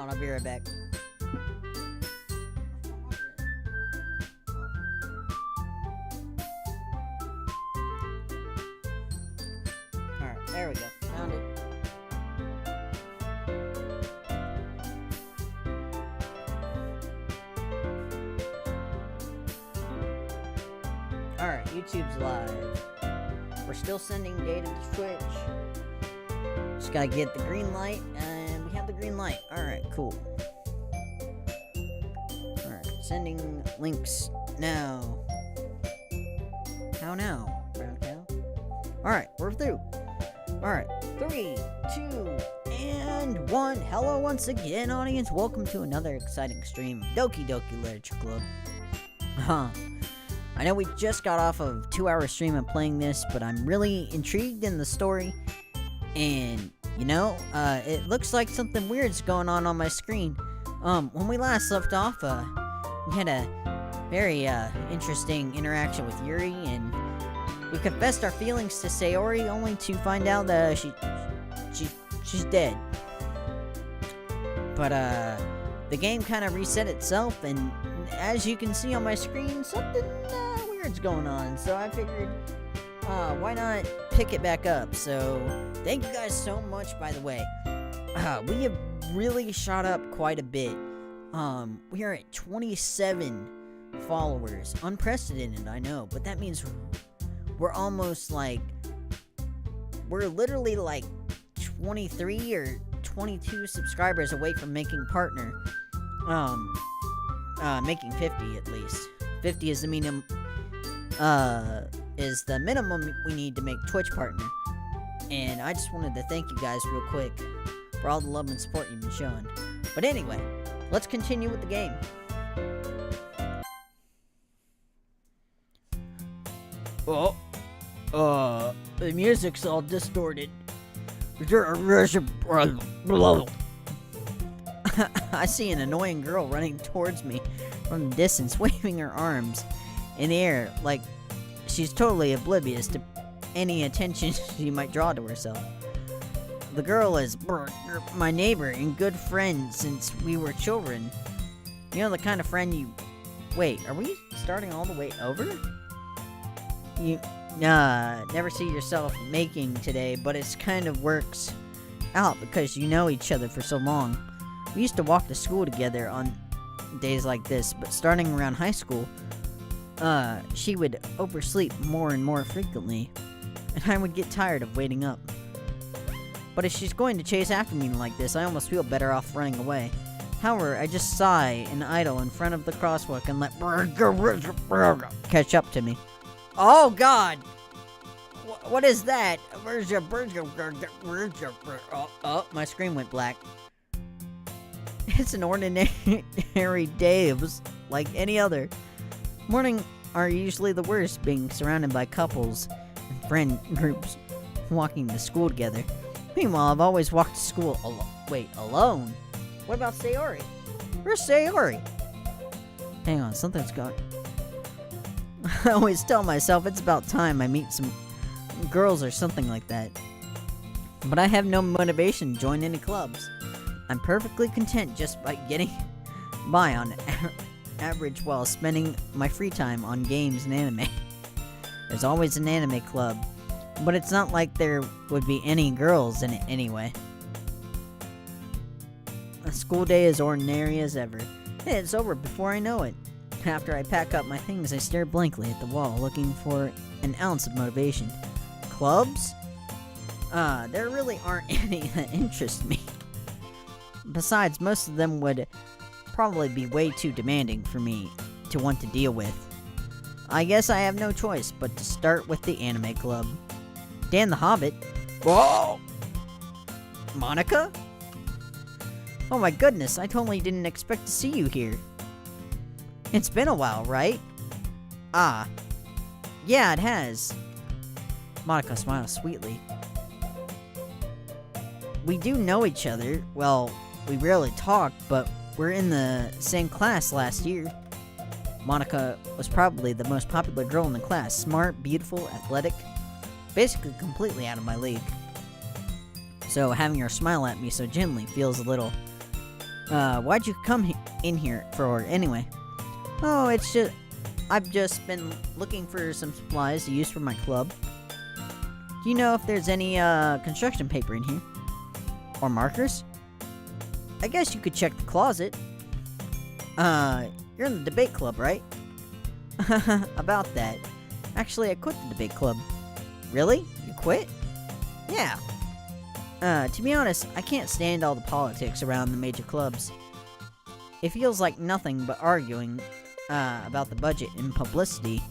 on, I'll be right back. Alright, there we go. Found it. Alright, YouTube's live. We're still sending data to Twitch. Just gotta get the green light, and we have the green light. Alright, cool. Alright, sending links now. How now, brown cow? Alright, we're through. Alright, 3, 2, and 1. Hello once again, audience. Welcome to another exciting stream of Doki Literature Club. I know we just got off of a 2-hour stream of playing this, but I'm really intrigued in the story. And, you know, it looks like something weird's going on my screen. When we last left off, we had a very, interesting interaction with Yuri, and we confessed our feelings to Sayori, only to find out that she's dead. But, the game kind of reset itself, and as you can see on my screen, something, weird's going on. So I figured, why not pick it back up? So, thank you guys so much, by the way. We have really shot up quite a bit. We are at 27 followers. Unprecedented, I know, but that means we're almost like, we're literally like 23 or 22 subscribers away from making partner. Making 50 at least. 50 is the minimum, we need to make Twitch partner. And I just wanted to thank you guys real quick for all the love and support you've been showing. But anyway, let's continue with the game. The music's all distorted. I see an annoying girl running towards me from the distance, waving her arms in the air like she's totally oblivious to any attention she might draw to herself. The girl is my neighbor and good friend since we were children. You know, the kind of friend you... Wait, are we starting all the way over? You never see yourself making today, but it kind of works out because you know each other for so long. We used to walk to school together on days like this, but starting around high school, she would oversleep more and more frequently, and I would get tired of waiting up. But if she's going to chase after me like this, I almost feel better off running away. However, I just sigh and idle in front of the crosswalk and let catch up to me. Oh God! What is that? Oh, my screen went black. It's an ordinary day. It was like any other. Morning are usually the worst, being surrounded by couples and friend groups walking to school together. Meanwhile, I've always walked to school alone? What about Sayori? Where's Sayori? Hang on, something's going... I always tell myself it's about time I meet some girls or something like that. But I have no motivation to join any clubs. I'm perfectly content just by getting by on average while spending my free time on games and anime. There's always an anime club, but it's not like there would be any girls in it anyway. A school day is ordinary as ever. Hey, it's over before I know it. After I pack up my things, I stare blankly at the wall, looking for an ounce of motivation. Clubs? There really aren't any that interest me. Besides, most of them would probably be way too demanding for me to want to deal with. I guess I have no choice but to start with the anime club. Dan the Hobbit? Whoa! Monica? Oh my goodness, I totally didn't expect to see you here. It's been a while, right? Ah. Yeah, it has. Monica smiles sweetly. We do know each other. Well, we rarely talk, but we're in the same class last year. Monica was probably the most popular girl in the class. Smart, beautiful, athletic. Basically completely out of my league. So having her smile at me so gently feels a little Why'd you come in here for anyway? Oh, it's just... I've just been looking for some supplies to use for my club. Do you know if there's any, construction paper in here? Or markers? I guess you could check the closet. You're in the debate club, right? About that. Actually, I quit the debate club. Really? You quit? Yeah. To be honest, I can't stand all the politics around the major clubs. It feels like nothing but arguing, about the budget and publicity,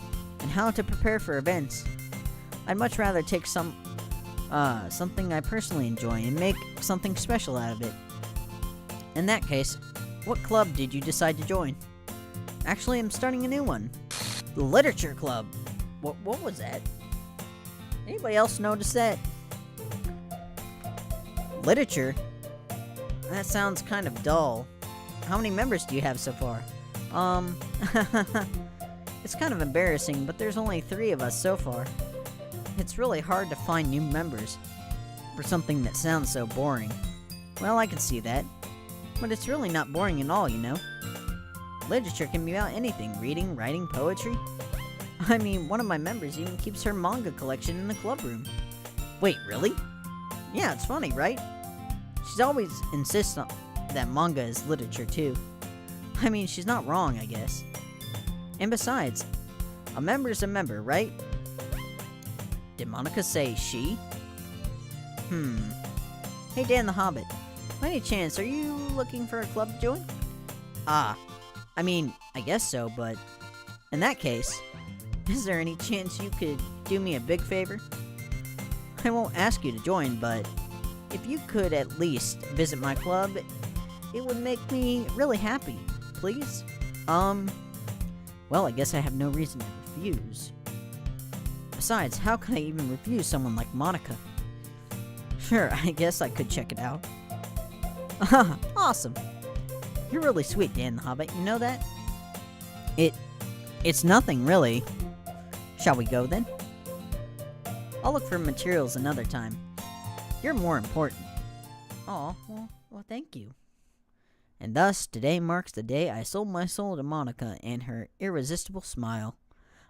and how to prepare for events. I'd much rather take something I personally enjoy and make something special out of it. In that case, what club did you decide to join? Actually, I'm starting a new one. The Literature Club. What was that? Anybody else notice that? Literature? That sounds kind of dull. How many members do you have so far? It's kind of embarrassing, but there's only 3 of us so far. It's really hard to find new members for something that sounds so boring. Well, I can see that. But it's really not boring at all, you know? Literature can be about anything: reading, writing, poetry. I mean, one of my members even keeps her manga collection in the club room. Wait, really? Yeah, it's funny, right? She's always insists on that manga is literature, too. I mean, she's not wrong, I guess. And besides, a member's a member, right? Did Monica say she? Hey, Dan the Hobbit. By any chance, are you looking for a club to join? I mean, I guess so, but... in that case, is there any chance you could do me a big favor? I won't ask you to join, but... if you could at least visit my club, it would make me really happy. Please? Well, I guess I have no reason to refuse. Besides, how could I even refuse someone like Monica? Sure, I guess I could check it out. Awesome. You're really sweet, Dan the Hobbit, you know that? It's nothing, really. Shall we go, then? I'll look for materials another time. You're more important. Aw, well, thank you. And thus, today marks the day I sold my soul to Monica and her irresistible smile.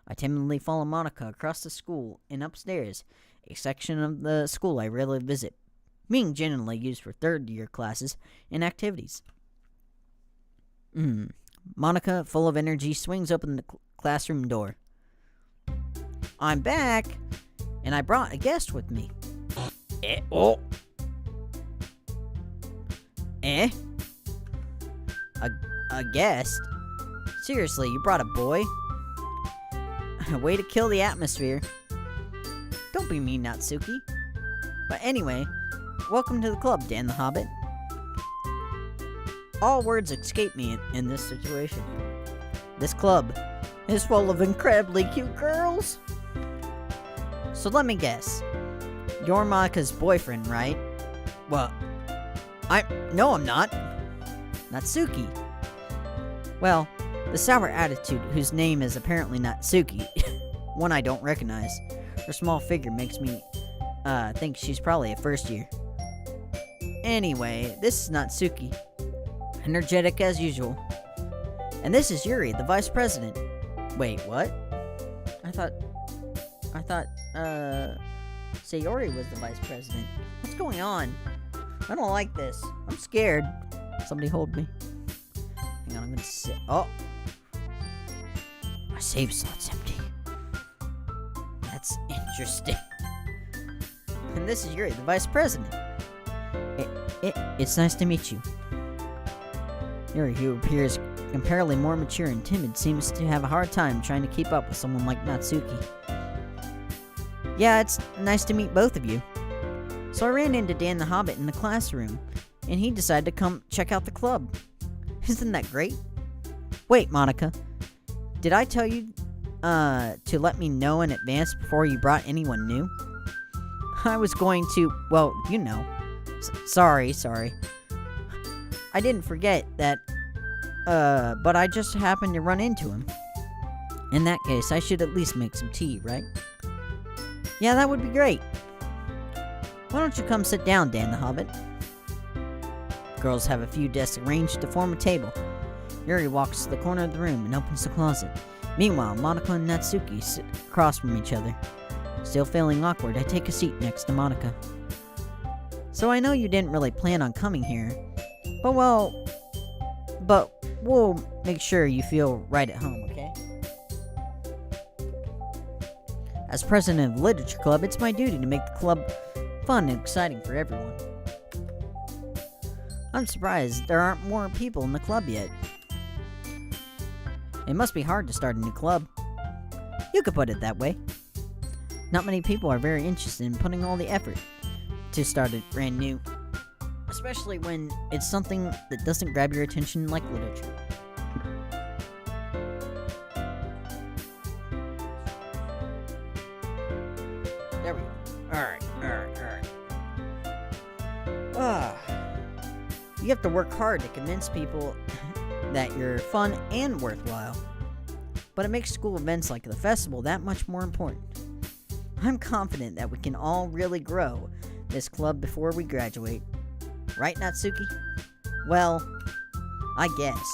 I timidly follow Monica across the school and upstairs, a section of the school I rarely visit, being generally used for third-year classes and activities. Monica, full of energy, swings open the classroom door. I'm back, and I brought a guest with me. A guest? Seriously, you brought a boy? Way to kill the atmosphere. Don't be mean, Natsuki. But anyway, welcome to the club, Dan the Hobbit. All words escape me in this situation. This club is full of incredibly cute girls. So let me guess. You're Monica's boyfriend, right? Well, No, I'm not. Natsuki. Well, the sour attitude, whose name is apparently Natsuki, one I don't recognize. Her small figure makes me think she's probably a first year. Anyway, this is Natsuki. Energetic as usual. And this is Yuri, the vice president. Wait, what? I thought, Sayori was the vice president. What's going on? I don't like this. I'm scared. Somebody hold me. Hang on, I'm gonna sit. Oh! My save slot's empty. That's interesting. And this is Yuri, the vice president. It's nice to meet you. Yuri, who appears comparatively more mature and timid, seems to have a hard time trying to keep up with someone like Natsuki. Yeah, it's nice to meet both of you. So I ran into Dan the Hobbit in the classroom, and he decided to come check out the club. Isn't that great? Wait, Monica. Did I tell you to let me know in advance before you brought anyone new? I was going to, well, you know. Sorry. I didn't forget that, but I just happened to run into him. In that case, I should at least make some tea, right? Yeah, that would be great. Why don't you come sit down, Dan the Hobbit? girls have a few desks arranged to form a table. Yuri walks to the corner of the room and opens the closet. Meanwhile, Monica and Natsuki sit across from each other. Still feeling awkward, I take a seat next to Monica. So I know you didn't really plan on coming here, but we'll make sure you feel right at home, okay? As president of the Literature Club, it's my duty to make the club fun and exciting for everyone. I'm surprised there aren't more people in the club yet. It must be hard to start a new club. You could put it that way. Not many people are very interested in putting all the effort to start it brand new, especially when it's something that doesn't grab your attention like literature. There we go. Alright. You have to work hard to convince people that you're fun and worthwhile. But it makes school events like the festival that much more important. I'm confident that we can all really grow this club before we graduate. Right, Natsuki? Well, I guess.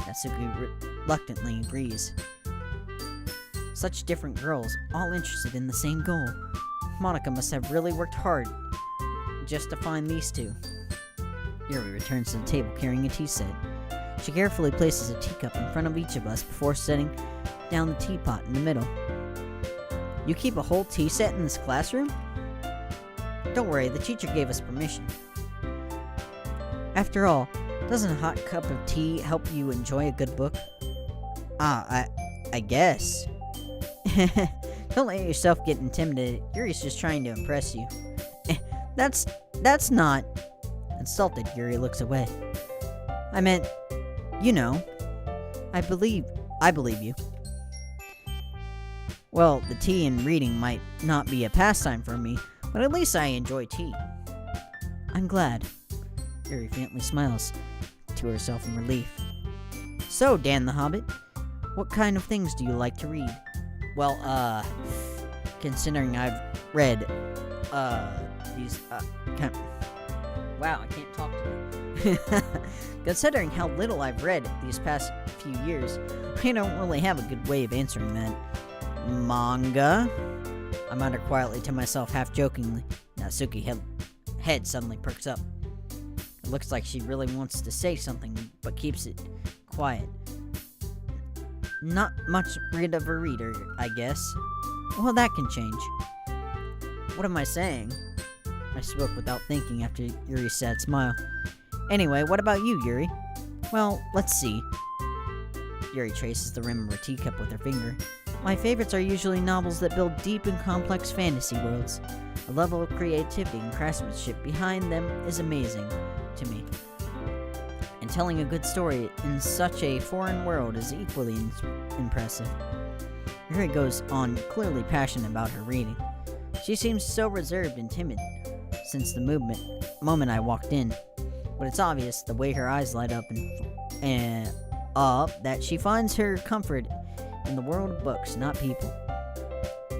Natsuki reluctantly agrees. Such different girls, all interested in the same goal. Monica must have really worked hard just to find these two. Yuri returns to the table carrying a tea set. She carefully places a teacup in front of each of us before setting down the teapot in the middle. You keep a whole tea set in this classroom? Don't worry, the teacher gave us permission. After all, doesn't a hot cup of tea help you enjoy a good book? I guess. Don't let yourself get intimidated. Yuri's just trying to impress you. That's not... Insulted, Yuri looks away. I meant, you know, I believe you. Well, the tea and reading might not be a pastime for me, but at least I enjoy tea. I'm glad. Yuri faintly smiles to herself in relief. So, Dan the Hobbit, what kind of things do you like to read? Well, considering I've read, wow, I can't talk today. Considering how little I've read these past few years, I don't really have a good way of answering that. Manga? I mutter quietly to myself, half jokingly. Natsuki's head suddenly perks up. It looks like she really wants to say something, but keeps it quiet. Not much rid of a reader, I guess. Well, that can change. What am I saying? I spoke without thinking after Yuri's sad smile. Anyway, what about you, Yuri? Well, let's see. Yuri traces the rim of her teacup with her finger. My favorites are usually novels that build deep and complex fantasy worlds. The level of creativity and craftsmanship behind them is amazing to me. And telling a good story in such a foreign world is equally impressive. Yuri goes on, clearly passionate about her reading. She seems so reserved and timid since the moment I walked in, but it's obvious the way her eyes light up and that she finds her comfort in the world of books, not people.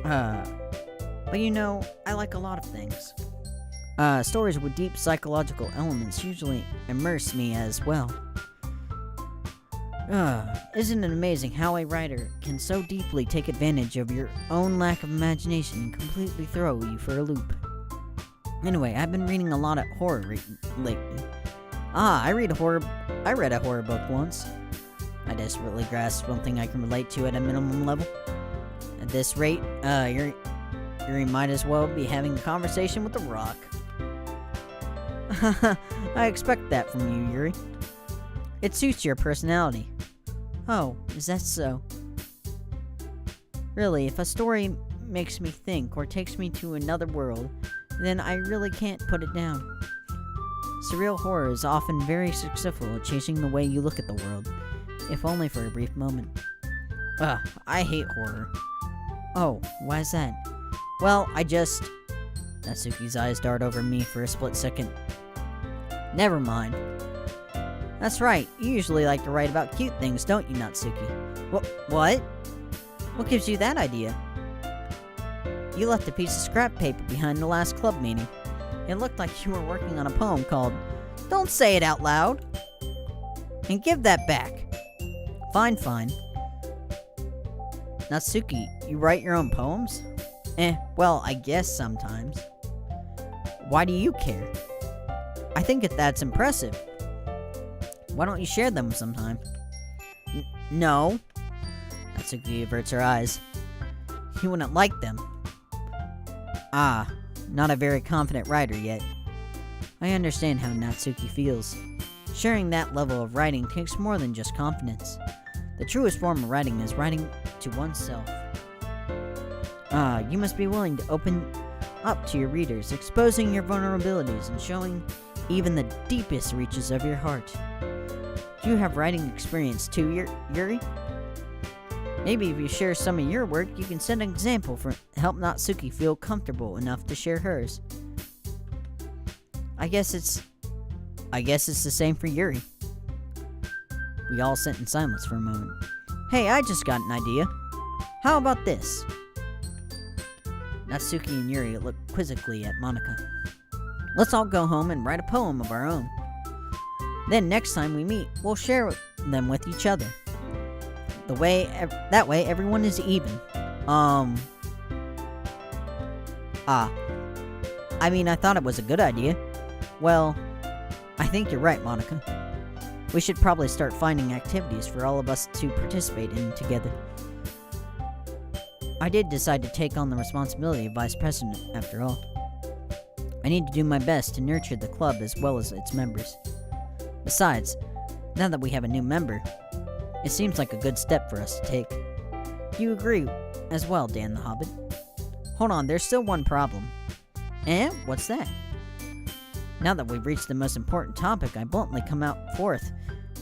But you know, I like a lot of things. Stories with deep psychological elements usually immerse me as well. Isn't it amazing how a writer can so deeply take advantage of your own lack of imagination and completely throw you for a loop? Anyway, I've been reading a lot of horror lately. I read a horror book once. I desperately grasp something I can relate to at a minimum level. At this rate, Yuri might as well be having a conversation with a rock. I expect that from you, Yuri. It suits your personality. Oh, is that so? Really, if a story makes me think or takes me to another world, then I really can't put it down. Surreal horror is often very successful at changing the way you look at the world, if only for a brief moment. I hate horror. Oh, why is that? Well, Natsuki's eyes dart over me for a split second. Never mind. That's right, you usually like to write about cute things, don't you, Natsuki? What? What gives you that idea? You left a piece of scrap paper behind the last club meeting. It looked like you were working on a poem called Don't say it out loud. And give that back. Fine, fine. Natsuki, you write your own poems? Well, I guess sometimes. Why do you care? I think that's impressive. Why don't you share them sometime? No. Natsuki averts her eyes. You wouldn't like them. Ah, not a very confident writer yet. I understand how Natsuki feels. Sharing that level of writing takes more than just confidence. The truest form of writing is writing to oneself. You must be willing to open up to your readers, exposing your vulnerabilities and showing even the deepest reaches of your heart. Do you have writing experience too, Yuri? Maybe if you share some of your work, you can set an example for help Natsuki feel comfortable enough to share hers. I guess it's the same for Yuri. We all sat in silence for a moment. Hey, I just got an idea. How about this? Natsuki and Yuri looked quizzically at Monika. Let's all go home and write a poem of our own. Then next time we meet, we'll share them with each other. That way everyone is even. I thought it was a good idea. Well, I think you're right, Monika. We should probably start finding activities for all of us to participate in together. I did decide to take on the responsibility of vice president, after all. I need to do my best to nurture the club as well as its members. Besides, now that we have a new member, it seems like a good step for us to take. Do you agree as well, Dan the Hobbit? Hold on, there's still one problem. What's that? Now that we've reached the most important topic, I bluntly come out forth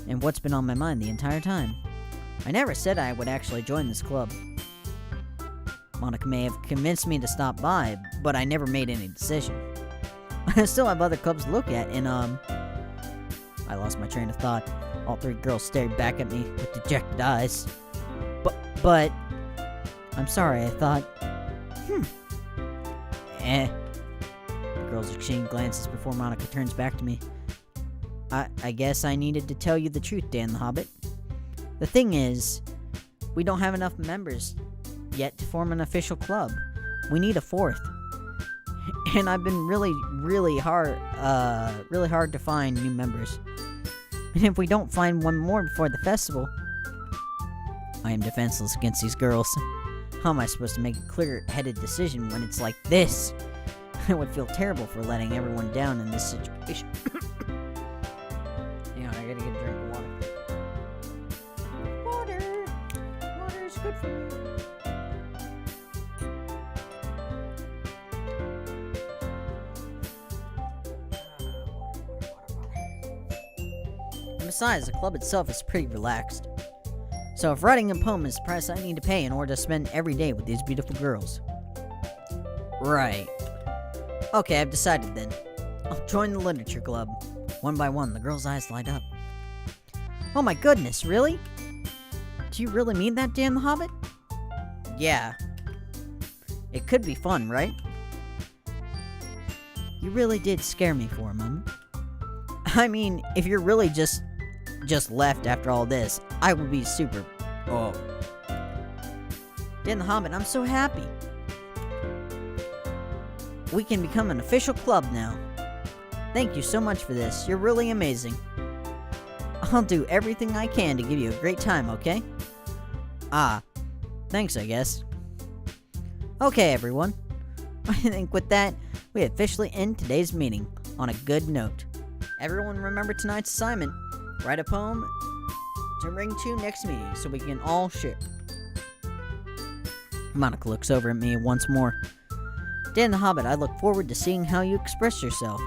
in what's been on my mind the entire time. I never said I would actually join this club. Monika may have convinced me to stop by, but I never made any decision. I still have other clubs to look at, and I lost my train of thought. All three girls stared back at me with dejected eyes. But I'm sorry, I thought, The girls exchange glances before Monika turns back to me. I guess I needed to tell you the truth, Dan the Hobbit. The thing is, we don't have enough members yet to form an official club. We need a fourth. And I've been really hard to find new members. And if we don't find one more before the festival, I am defenseless against these girls. How am I supposed to make a clear-headed decision when it's like this? I would feel terrible for letting everyone down in this situation. Hang on, I gotta get a drink of water. Water is good for me. Besides, the club itself is pretty relaxed. So if writing a poem is the price I need to pay in order to spend every day with these beautiful girls. Right. Okay, I've decided then. I'll join the literature club. One by one, the girls' eyes light up. Oh my goodness, really? Do you really mean that, Dan the Hobbit? Yeah. It could be fun, right? You really did scare me for a moment. I mean, if you're really just left after all this, I would be super... Oh. Dan the Hobbit, I'm so happy. We can become an official club now. Thank you so much for this. You're really amazing. I'll do everything I can to give you a great time, okay? Thanks, I guess. Okay, everyone. I think with that, we officially end today's meeting on a good note. Everyone remember tonight's assignment. Write a poem to ring to next meeting so we can all share. Monika looks over at me once more. Dan the Hobbit, I look forward to seeing how you express yourself.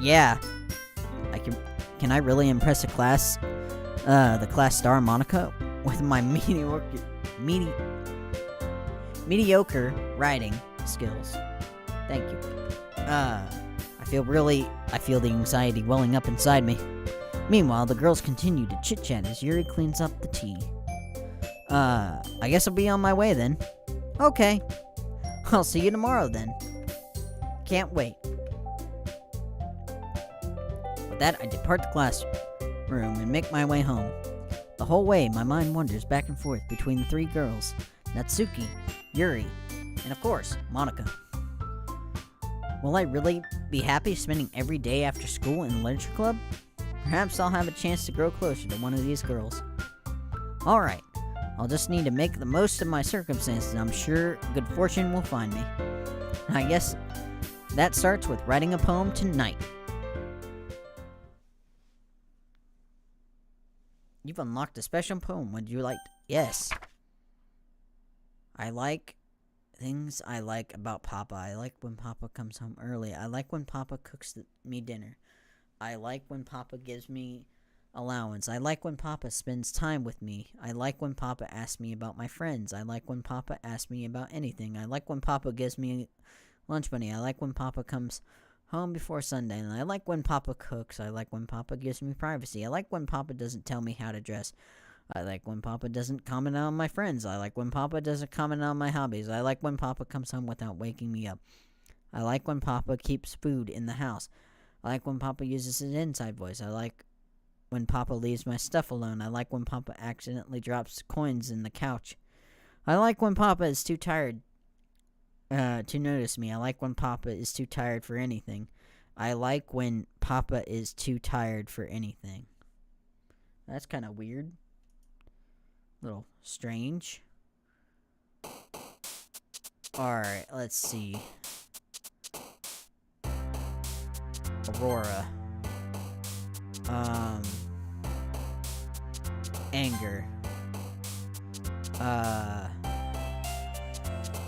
Yeah. Can I really impress the class star Monika with my mediocre writing skills? Thank you. I feel the anxiety welling up inside me. Meanwhile, the girls continue to chit-chat as Yuri cleans up the tea. I guess I'll be on my way then. Okay. I'll see you tomorrow then. Can't wait. that, I depart the classroom and make my way home. The whole way, my mind wanders back and forth between the three girls, Natsuki, Yuri, and of course, Monica. Will I really be happy spending every day after school in the literature club? Perhaps I'll have a chance to grow closer to one of these girls. Alright, I'll just need to make the most of my circumstances. I'm sure good fortune will find me. I guess that starts with writing a poem tonight. You've unlocked a special poem. Would you like... Yes. I like things I like about Papa. I like when Papa comes home early. I like when Papa cooks me dinner. I like when Papa gives me allowance. I like when Papa spends time with me. I like when Papa asks me about my friends. I like when Papa asks me about anything. I like when Papa gives me lunch money. I like when Papa comes home before sundown. I like when Papa cooks. I like when Papa gives me privacy. I like when Papa doesn't tell me how to dress. I like when Papa doesn't comment on my friends. I like when Papa doesn't comment on my hobbies. I like when Papa comes home without waking me up. I like when Papa keeps food in the house. I like when Papa uses his inside voice. I like when Papa leaves my stuff alone. I like when Papa accidentally drops coins in the couch. I like when Papa is too tired to notice me. I like when Papa is too tired for anything. I like when Papa is too tired for anything. That's kind of weird. A little strange. Alright, let's see. Aurora. Anger.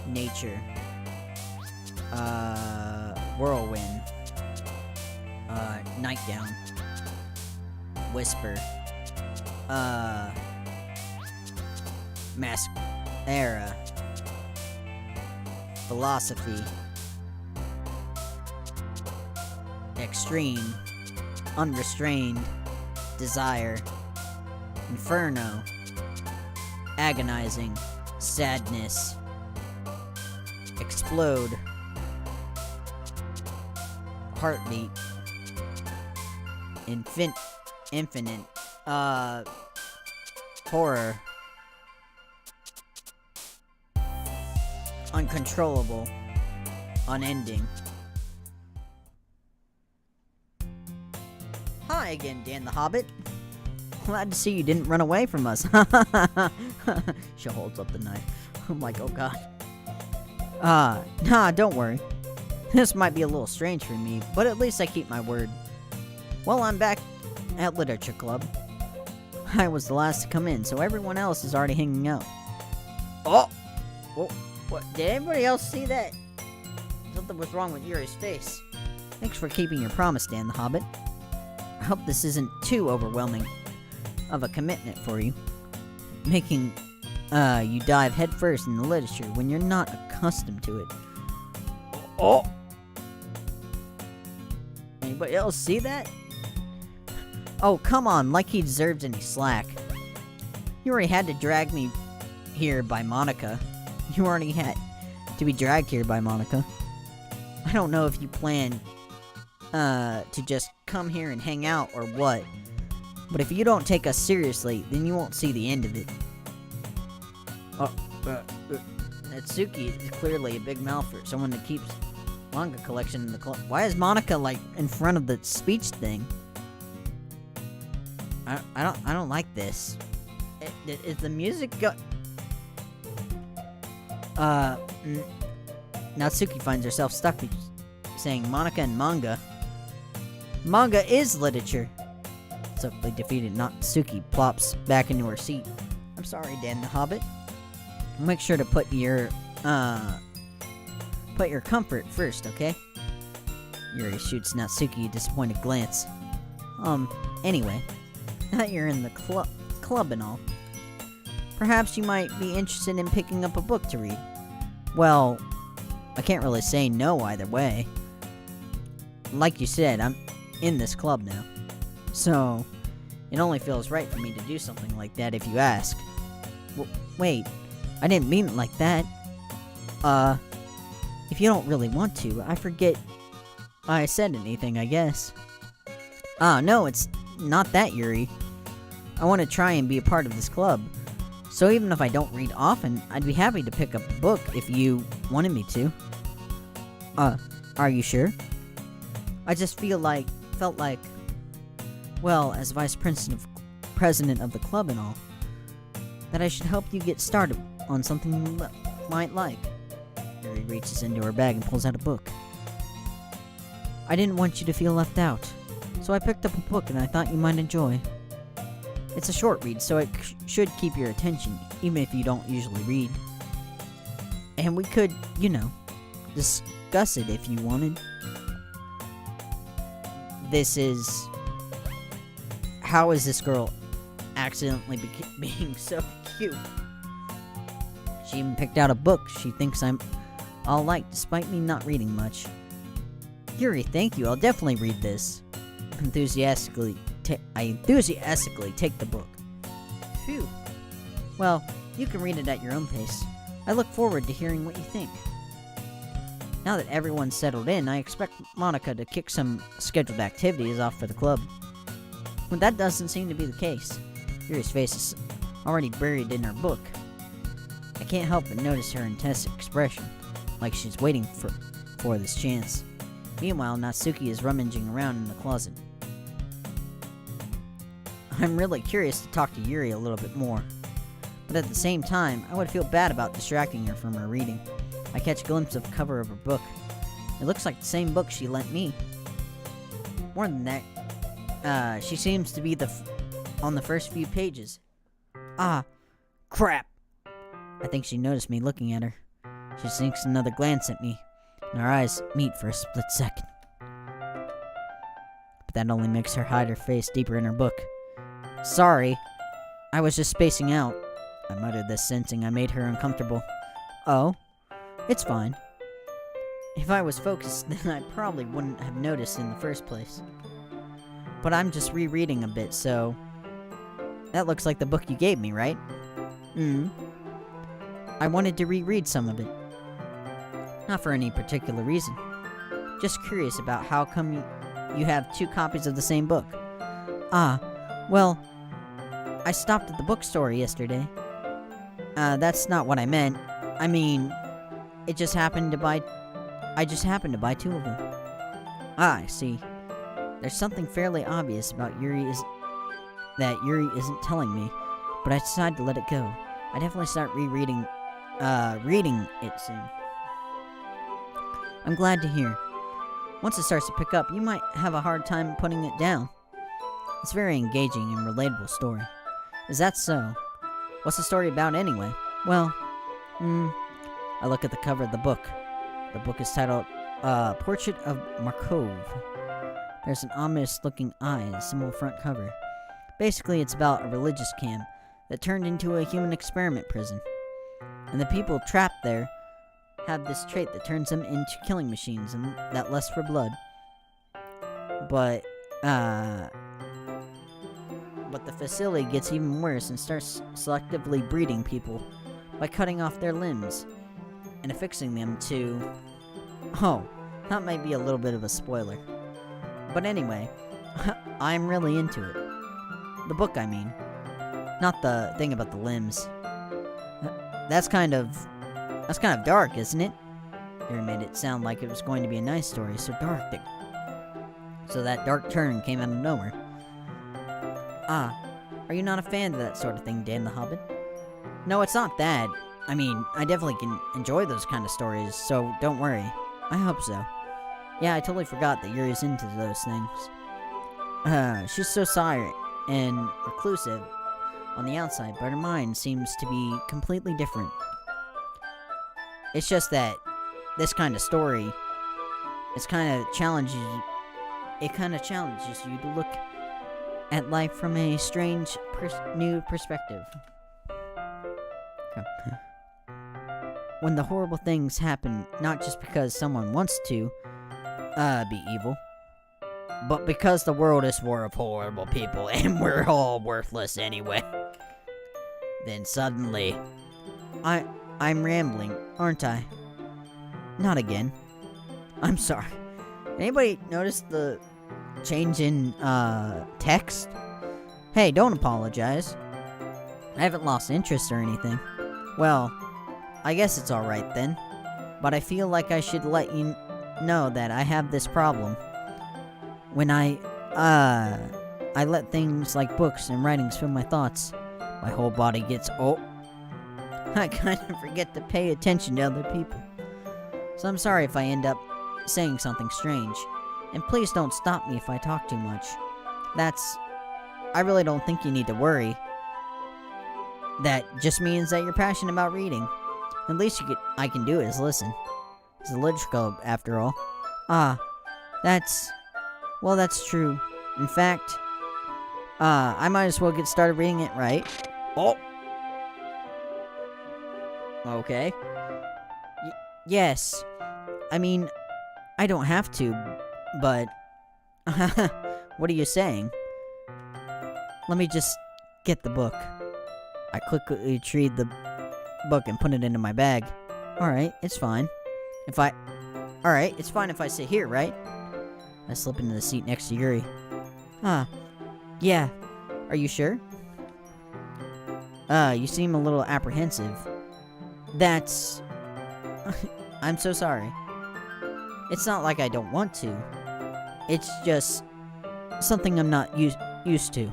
Nature. Whirlwind. Nightgown. Whisper. Mascara. Philosophy. Extreme. Unrestrained. Desire. Inferno. Agonizing. Sadness. Explode. Heartbeat. Infinite. Horror. Uncontrollable. Unending. Hi again, Dan the Hobbit. Glad to see you didn't run away from us. She holds up the knife. I'm like, oh god. Nah, don't worry. This might be a little strange for me, but at least I keep my word. Well, I'm back at Literature Club. I was the last to come in, so everyone else is already hanging out. Oh! What? Did anybody else see that? Something was wrong with Yuri's face. Thanks for keeping your promise, Dan the Hobbit. I hope this isn't too overwhelming of a commitment for you. Making you dive headfirst into literature when you're not accustomed to it. Oh! Anybody else see that? Oh, come on, like he deserves any slack. You already had to drag me here by Monica. You already had to be dragged here by Monica. I don't know if you plan to just come here and hang out or what. But if you don't take us seriously, then you won't see the end of it. Natsuki is clearly a big mouth for someone that keeps manga collection in the club. Why is Monica, like, in front of the speech thing? I don't like this. Is the music Natsuki finds herself stuck saying Monica and manga. Manga is literature. Swiftly defeated, Natsuki plops back into her seat. I'm sorry, Dan the Hobbit. Make sure to put your comfort first, okay? Yuri shoots Natsuki a disappointed glance. Anyway, now that you're in the club and all, perhaps you might be interested in picking up a book to read. Well, I can't really say no either way. Like you said, I'm in this club now. So, it only feels right for me to do something like that if you ask. Wait, I didn't mean it like that. If you don't really want to, I forget I said anything, I guess. No, it's not that, Yuri. I want to try and be a part of this club. So even if I don't read often, I'd be happy to pick up a book if you wanted me to. Are you sure? I just felt like, well, as vice president of the club and all, that I should help you get started on something you might like. Yuri reaches into her bag and pulls out a book. I didn't want you to feel left out, so I picked up a book and I thought you might enjoy. It's a short read, so it should keep your attention, even if you don't usually read. And we could, discuss it if you wanted. How is this girl accidentally being so cute? She even picked out a book she thinks I'll like, despite me not reading much. Yuri, thank you. I'll definitely read this. I enthusiastically take the book. Phew. Well, you can read it at your own pace. I look forward to hearing what you think. Now that everyone's settled in, I expect Monica to kick some scheduled activities off for the club. But that doesn't seem to be the case. Yuri's face is already buried in her book. I can't help but notice her intense expression, like she's waiting for this chance. Meanwhile, Natsuki is rummaging around in the closet. I'm really curious to talk to Yuri a little bit more, but at the same time, I would feel bad about distracting her from her reading. I catch a glimpse of the cover of her book. It looks like the same book she lent me. More than that, she seems to be on the first few pages. Ah, crap! I think she noticed me looking at her. She sinks another glance at me, and our eyes meet for a split second. But that only makes her hide her face deeper in her book. Sorry, I was just spacing out. I muttered this, sensing I made her uncomfortable. Oh? It's fine. If I was focused, then I probably wouldn't have noticed in the first place. But I'm just rereading a bit, so... That looks like the book you gave me, right? I wanted to reread some of it. Not for any particular reason. Just curious about how come you have 2 copies of the same book. Well, I stopped at the bookstore yesterday. That's not what I meant. I mean, I just happened to buy 2 of them. I see. There's something fairly obvious about that Yuri isn't telling me, but I decided to let it go. I definitely start reading it soon. I'm glad to hear. Once it starts to pick up, you might have a hard time putting it down. It's a very engaging and relatable story. Is that so? What's the story about anyway? Well, I look at the cover of the book. The book is titled, Portrait of Markov. There's an ominous-looking eye in the simple front cover. Basically, it's about a religious camp that turned into a human experiment prison. And the people trapped there have this trait that turns them into killing machines and that lust for blood. But the facility gets even worse and starts selectively breeding people by cutting off their limbs and affixing them to... Oh, that might be a little bit of a spoiler. But anyway, I'm really into it. The book, I mean. Not the thing about the limbs. That's kind of dark, isn't it? Yuri made it sound like it was going to be a nice story, so that dark turn came out of nowhere. Are you not a fan of that sort of thing, Dan the Hobbit? No, it's not that. I mean, I definitely can enjoy those kind of stories, so don't worry. I hope so. Yeah, I totally forgot that Yuri's into those things. She's so silent and reclusive on the outside, but her mind seems to be completely different. It's just that this kind of story, it kind of challenges you to look at life from a strange, new perspective. Okay. When the horrible things happen, not just because someone wants to be evil, but because the world is full of horrible people and we're all worthless anyway. Then suddenly, I'm rambling, aren't I? Not again. I'm sorry. Anybody notice the change in, text? Hey, don't apologize. I haven't lost interest or anything. Well, I guess it's alright then. But I feel like I should let you know that I have this problem. When I let things like books and writings fill my thoughts, my whole body gets, I kind of forget to pay attention to other people. So I'm sorry if I end up saying something strange. And please don't stop me if I talk too much. I really don't think you need to worry. That just means that you're passionate about reading. At least I can do is listen. It's a literature club, after all. That's true. In fact, I might as well get started reading it, right? Oh! Okay. Yes. I mean, I don't have to, but... What are you saying? Let me just get the book. I quickly retrieved the book and put it into my bag. Alright, it's fine. Alright, it's fine if I sit here, right? I slip into the seat next to Yuri. Yeah. Are you sure? You seem a little apprehensive. That's... I'm so sorry. It's not like I don't want to. It's just... something I'm not used to.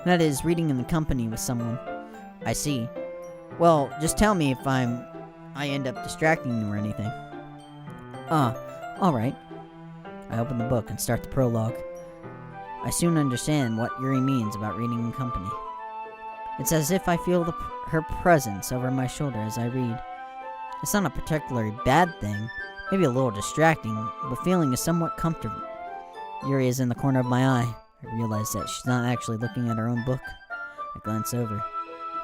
That is, reading in the company with someone. I see. Well, just tell me if I end up distracting you or anything. Alright. I open the book and start the prologue. I soon understand what Yuri means about reading in company. It's as if I feel her presence over my shoulder as I read. It's not a particularly bad thing, maybe a little distracting, but feeling is somewhat comfortable. Yuri is in the corner of my eye. I realize that she's not actually looking at her own book. I glance over.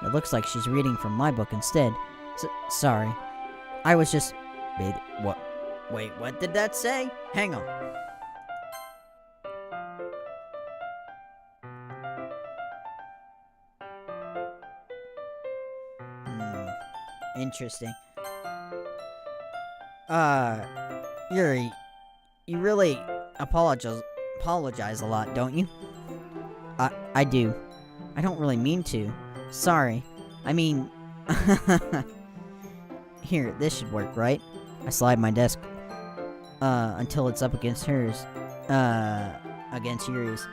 It looks like she's reading from my book instead. Sorry. I was just... What? Wait, what did that say? Hang on. Interesting. Yuri, you really apologize a lot, don't you? I do. I don't really mean to. Sorry. I mean... Here, this should work, right? I slide my desk, until it's up against hers. Against Yuri's.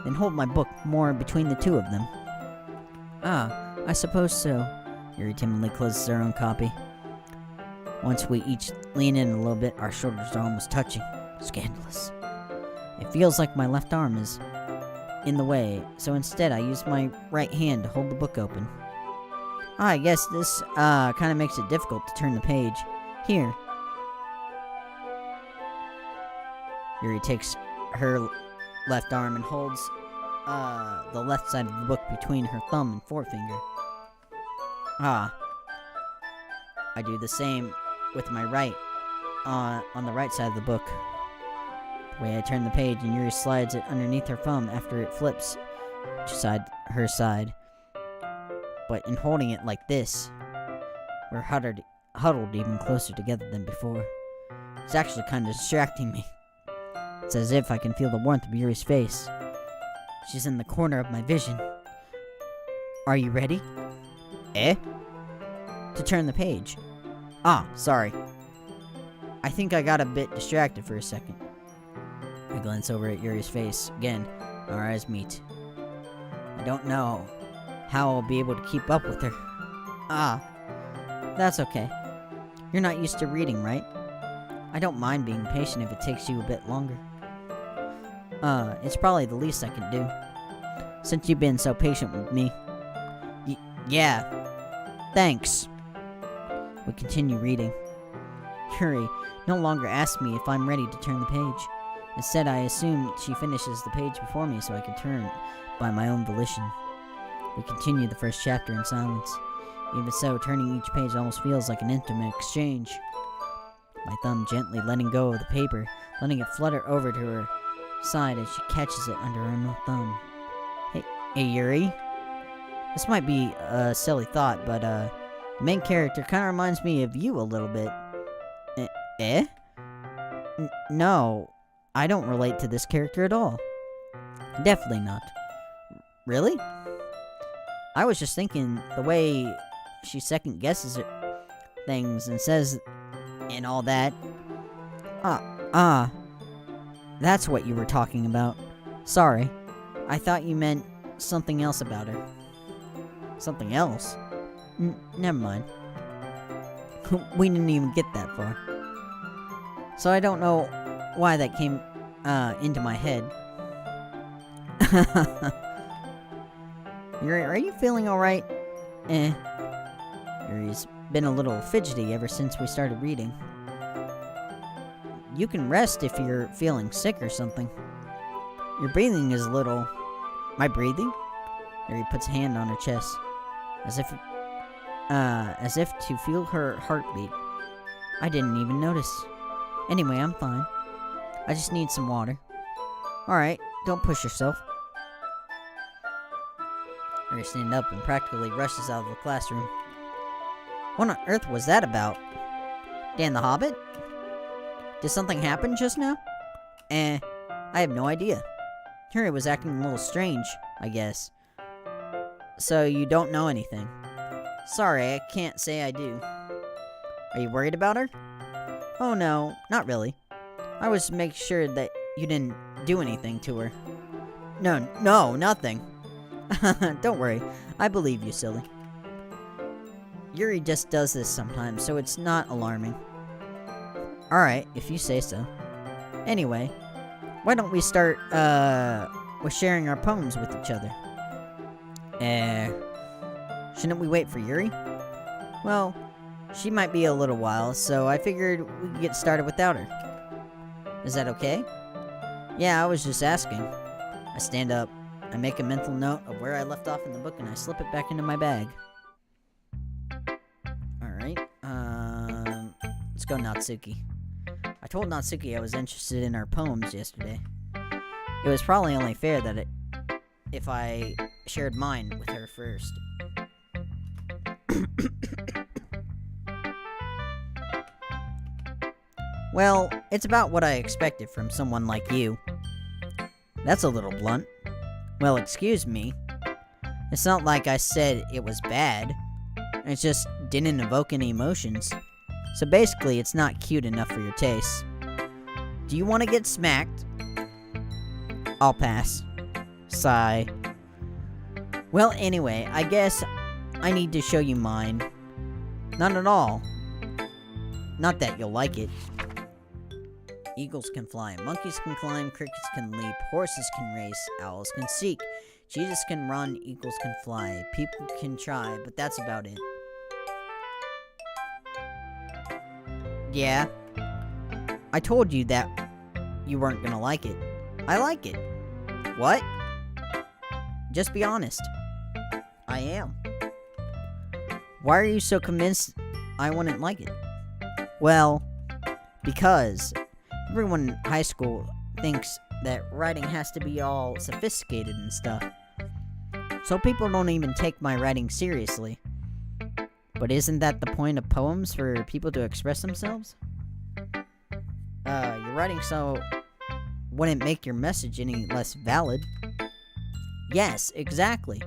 Then hold my book more between the two of them. I suppose so. Yuri timidly closes her own copy. Once we each lean in a little bit, our shoulders are almost touching. Scandalous. It feels like my left arm is in the way, so instead I use my right hand to hold the book open. I guess this, kind of makes it difficult to turn the page. Here. Yuri takes her left arm and holds, the left side of the book between her thumb and forefinger. I do the same with my right, on the right side of the book. The way I turn the page and Yuri slides it underneath her thumb after it flips to her side. But in holding it like this, we're huddled even closer together than before. It's actually kind of distracting me. It's as if I can feel the warmth of Yuri's face. She's in the corner of my vision. Are you ready? To turn the page. Sorry. I think I got a bit distracted for a second. I glance over at Yuri's face. Again, our eyes meet. I don't know how I'll be able to keep up with her. That's okay. You're not used to reading, right? I don't mind being patient if it takes you a bit longer. It's probably the least I can do. Since you've been so patient with me. Yeah. Thanks. We continue reading. Yuri no longer asks me if I'm ready to turn the page. Instead, I assume she finishes the page before me so I can turn by my own volition. We continue the first chapter in silence. Even so, turning each page almost feels like an intimate exchange. My thumb gently letting go of the paper, letting it flutter over to her side as she catches it under her own thumb. Hey Yuri? This might be a silly thought, but, the main character kind of reminds me of you a little bit. No. I don't relate to this character at all. Definitely not. Really? I was just thinking the way she second guesses things and says and all that. That's what you were talking about. Sorry. I thought you meant something else about her. Something else? Never mind. We didn't even get that far. So I don't know why that came into my head. Are you feeling alright? Yuri's been a little fidgety ever since we started reading. You can rest if you're feeling sick or something. Your breathing is a little... My breathing? Yuri puts a hand on her chest, as if to feel her heartbeat. I didn't even notice. Anyway, I'm fine. I just need some water. Alright, don't push yourself. Yuri stands up and practically rushes out of the classroom. What on earth was that about? Dan the Hobbit? Did something happen just now? I have no idea. Yuri was acting a little strange, I guess. So you don't know anything? Sorry, I can't say I do. Are you worried about her? Oh no, not really. I was to make sure that you didn't do anything to her. No, nothing. Don't worry, I believe you, silly. Yuri just does this sometimes, so it's not alarming. Alright, if you say so. Anyway, why don't we start, with sharing our poems with each other? Shouldn't we wait for Yuri? Well, she might be a little while, so I figured we could get started without her. Is that okay? Yeah, I was just asking. I stand up, I make a mental note of where I left off in the book, and I slip it back into my bag. Alright, let's go, Natsuki. I told Natsuki I was interested in her poems yesterday. It was probably only fair that if I shared mine with her first. Well, it's about what I expected from someone like you. That's a little blunt. Well, excuse me. It's not like I said it was bad. It just didn't evoke any emotions. So basically, it's not cute enough for your taste. Do you want to get smacked? I'll pass. Sigh. Well, anyway, I guess I need to show you mine. Not at all. Not that you'll like it. Eagles can fly, monkeys can climb, crickets can leap, horses can race, owls can seek, Jesus can run, eagles can fly, people can try, but that's about it. Yeah. I told you that you weren't gonna like it. I like it. What? Just be honest. I am. Why are you so convinced I wouldn't like it? Well, because everyone in high school thinks that writing has to be all sophisticated and stuff. So people don't even take my writing seriously. But isn't that the point of poems, for people to express themselves? Your writing so wouldn't make your message any less valid. Yes, exactly.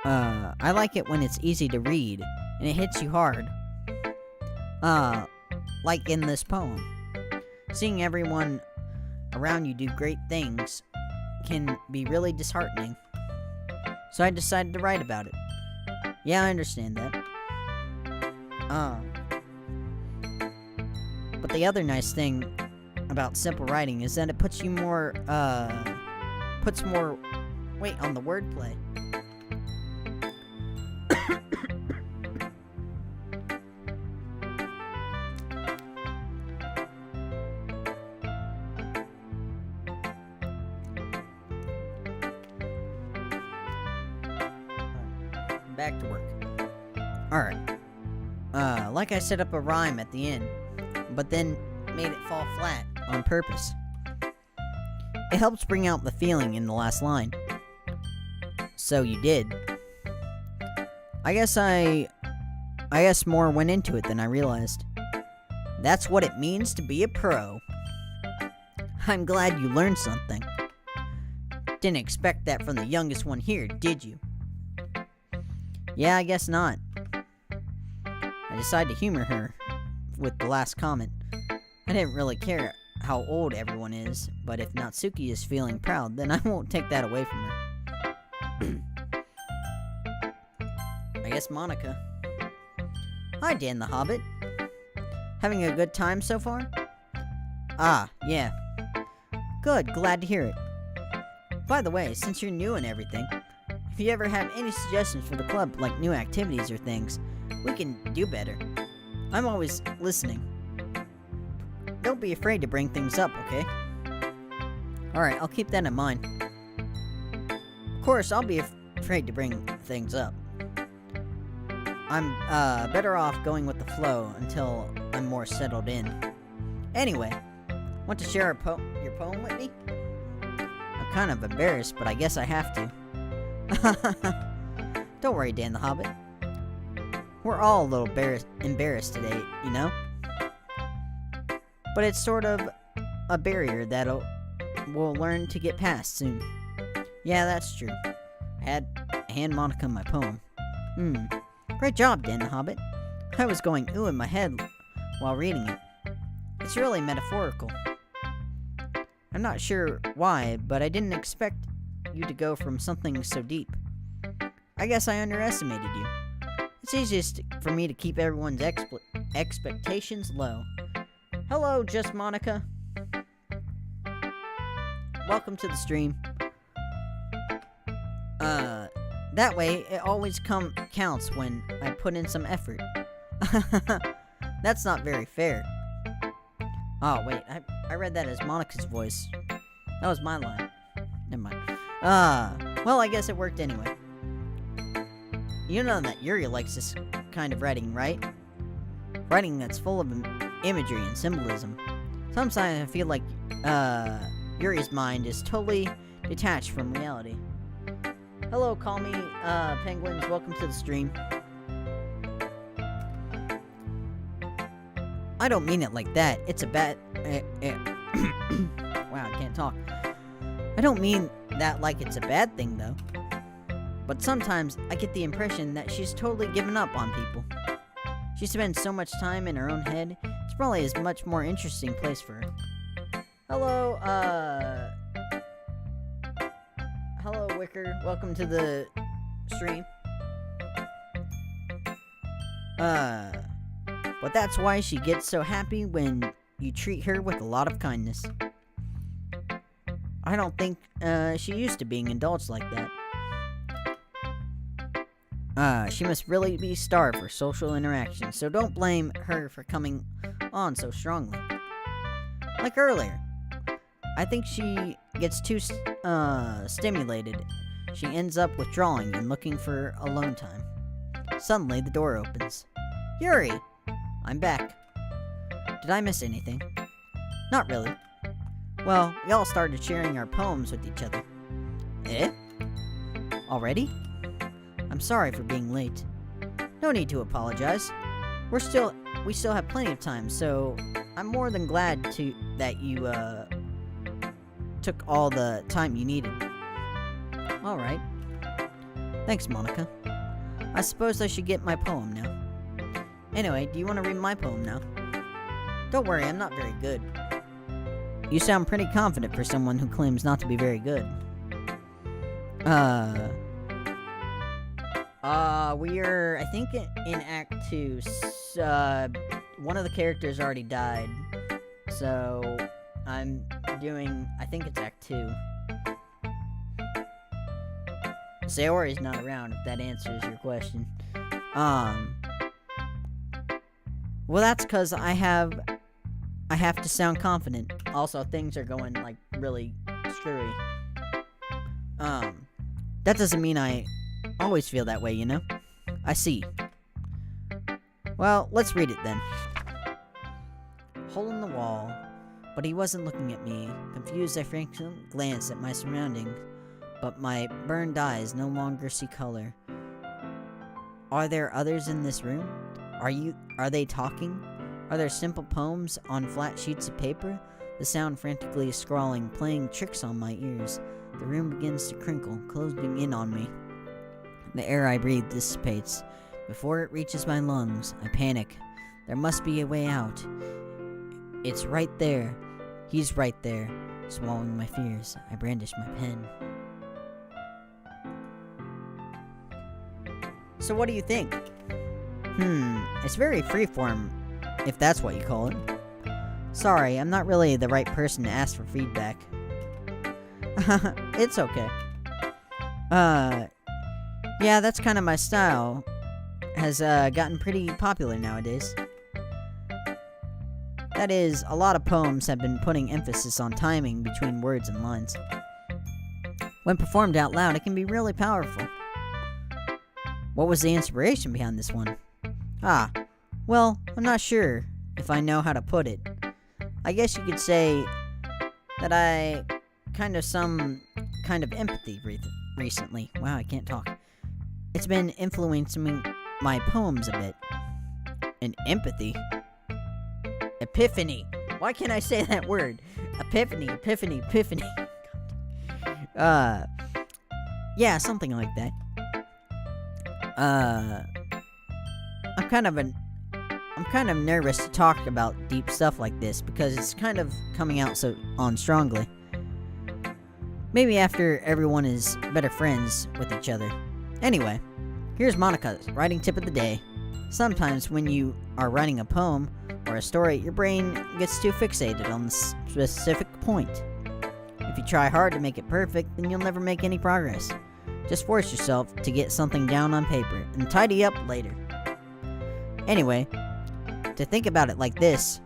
I like it when it's easy to read, and it hits you hard. Like in this poem. Seeing everyone around you do great things can be really disheartening. So I decided to write about it. Yeah, I understand that. But the other nice thing about simple writing is that it puts more weight on the wordplay. Back to work. Alright. Like I set up a rhyme at the end, but then made it fall flat on purpose. It helps bring out the feeling in the last line. So you did. I guess more went into it than I realized. That's what it means to be a pro. I'm glad you learned something. Didn't expect that from the youngest one here, did you? Yeah, I guess not. I decided to humor her with the last comment. I didn't really care how old everyone is, but if Natsuki is feeling proud, then I won't take that away from her. I guess Monica. Hi, Dan the Hobbit. Having a good time so far? Ah, yeah. Good, glad to hear it. By the way, since you're new and everything, if you ever have any suggestions for the club, like new activities or things, we can do better. I'm always listening. Don't be afraid to bring things up, okay? Alright, I'll keep that in mind. Of course, I'll be afraid to bring things up. I'm better off going with the flow until I'm more settled in. Anyway, want to share your poem with me? I'm kind of embarrassed, but I guess I have to. Don't worry, Dan the Hobbit. We're all a little embarrassed today, you know? But it's sort of a barrier that we'll learn to get past soon. Yeah, that's true. I had to hand Monica my poem. Great job, Dan the Hobbit. I was going ooh in my head while reading it. It's really metaphorical. I'm not sure why, but I didn't expect you to go from something so deep. I guess I underestimated you. It's easiest for me to keep everyone's expectations low. Hello, Just Monica. Welcome to the stream. That way, it always counts when I put in some effort. That's not very fair. Oh, wait, I read that as Monica's voice. That was my line. Never mind. Well, I guess it worked anyway. You know that Yuri likes this kind of writing, right? Writing that's full of imagery and symbolism. Sometimes I feel like, Yuri's mind is totally detached from reality. Hello, call me, penguins. Welcome to the stream. I don't mean it like that. It's a bad... Wow, I can't talk. I don't mean that like it's a bad thing, though. But sometimes I get the impression that she's totally given up on people. She spends so much time in her own head, it's probably a much more interesting place for her. Hello, hello, Wicker. Welcome to the stream. But that's why she gets so happy when you treat her with a lot of kindness. I don't think, she used to being indulged like that. She must really be starved for social interaction, so don't blame her for coming on so strongly. Like earlier, I think she gets too, stimulated. She ends up withdrawing and looking for alone time. Suddenly, the door opens. Yuri! I'm back. Did I miss anything? Not really. Well, we all started sharing our poems with each other. Eh? Already? I'm sorry for being late. No need to apologize. We still have plenty of time, so I'm more than glad that you took all the time you needed. All right. Thanks, Monica. I suppose I should get my poem now. Anyway, do you want to read my poem now? Don't worry, I'm not very good. You sound pretty confident for someone who claims not to be very good. We're, I think, in Act 2. One of the characters already died. So, I'm doing, I think it's Act 2. Sayori's not around, if that answers your question. Well, that's because I have to sound confident. Also, things are going, like, really screwy. That doesn't mean I always feel that way, you know? I see. Well, let's read it then. Hole in the wall, but he wasn't looking at me. Confused, I frankly glanced at my surroundings, but my burned eyes no longer see color. Are there others in this room? Are they talking? Are there simple poems on flat sheets of paper? The sound frantically scrawling, playing tricks on my ears. The room begins to crinkle, closing in on me. The air I breathe dissipates. Before it reaches my lungs, I panic. There must be a way out. It's right there. He's right there. Swallowing my fears, I brandish my pen. So what do you think? It's very freeform, if that's what you call it. Sorry, I'm not really the right person to ask for feedback. It's okay. Yeah, that's kind of my style. Has gotten pretty popular nowadays. That is, a lot of poems have been putting emphasis on timing between words and lines. When performed out loud, it can be really powerful. What was the inspiration behind this one? Well, I'm not sure if I know how to put it. I guess you could say that I some kind of empathy recently. Wow, I can't talk. It's been influencing my poems a bit. An empathy? Epiphany. Why can't I say that word? Epiphany. Yeah, something like that. I'm kind of nervous to talk about deep stuff like this because it's kind of coming out so strongly. Maybe after everyone is better friends with each other. Anyway, here's Monica's writing tip of the day. Sometimes when you are writing a poem or a story, your brain gets too fixated on the specific point. If you try hard to make it perfect, then you'll never make any progress. Just force yourself to get something down on paper and tidy up later. Anyway, to think about it like this,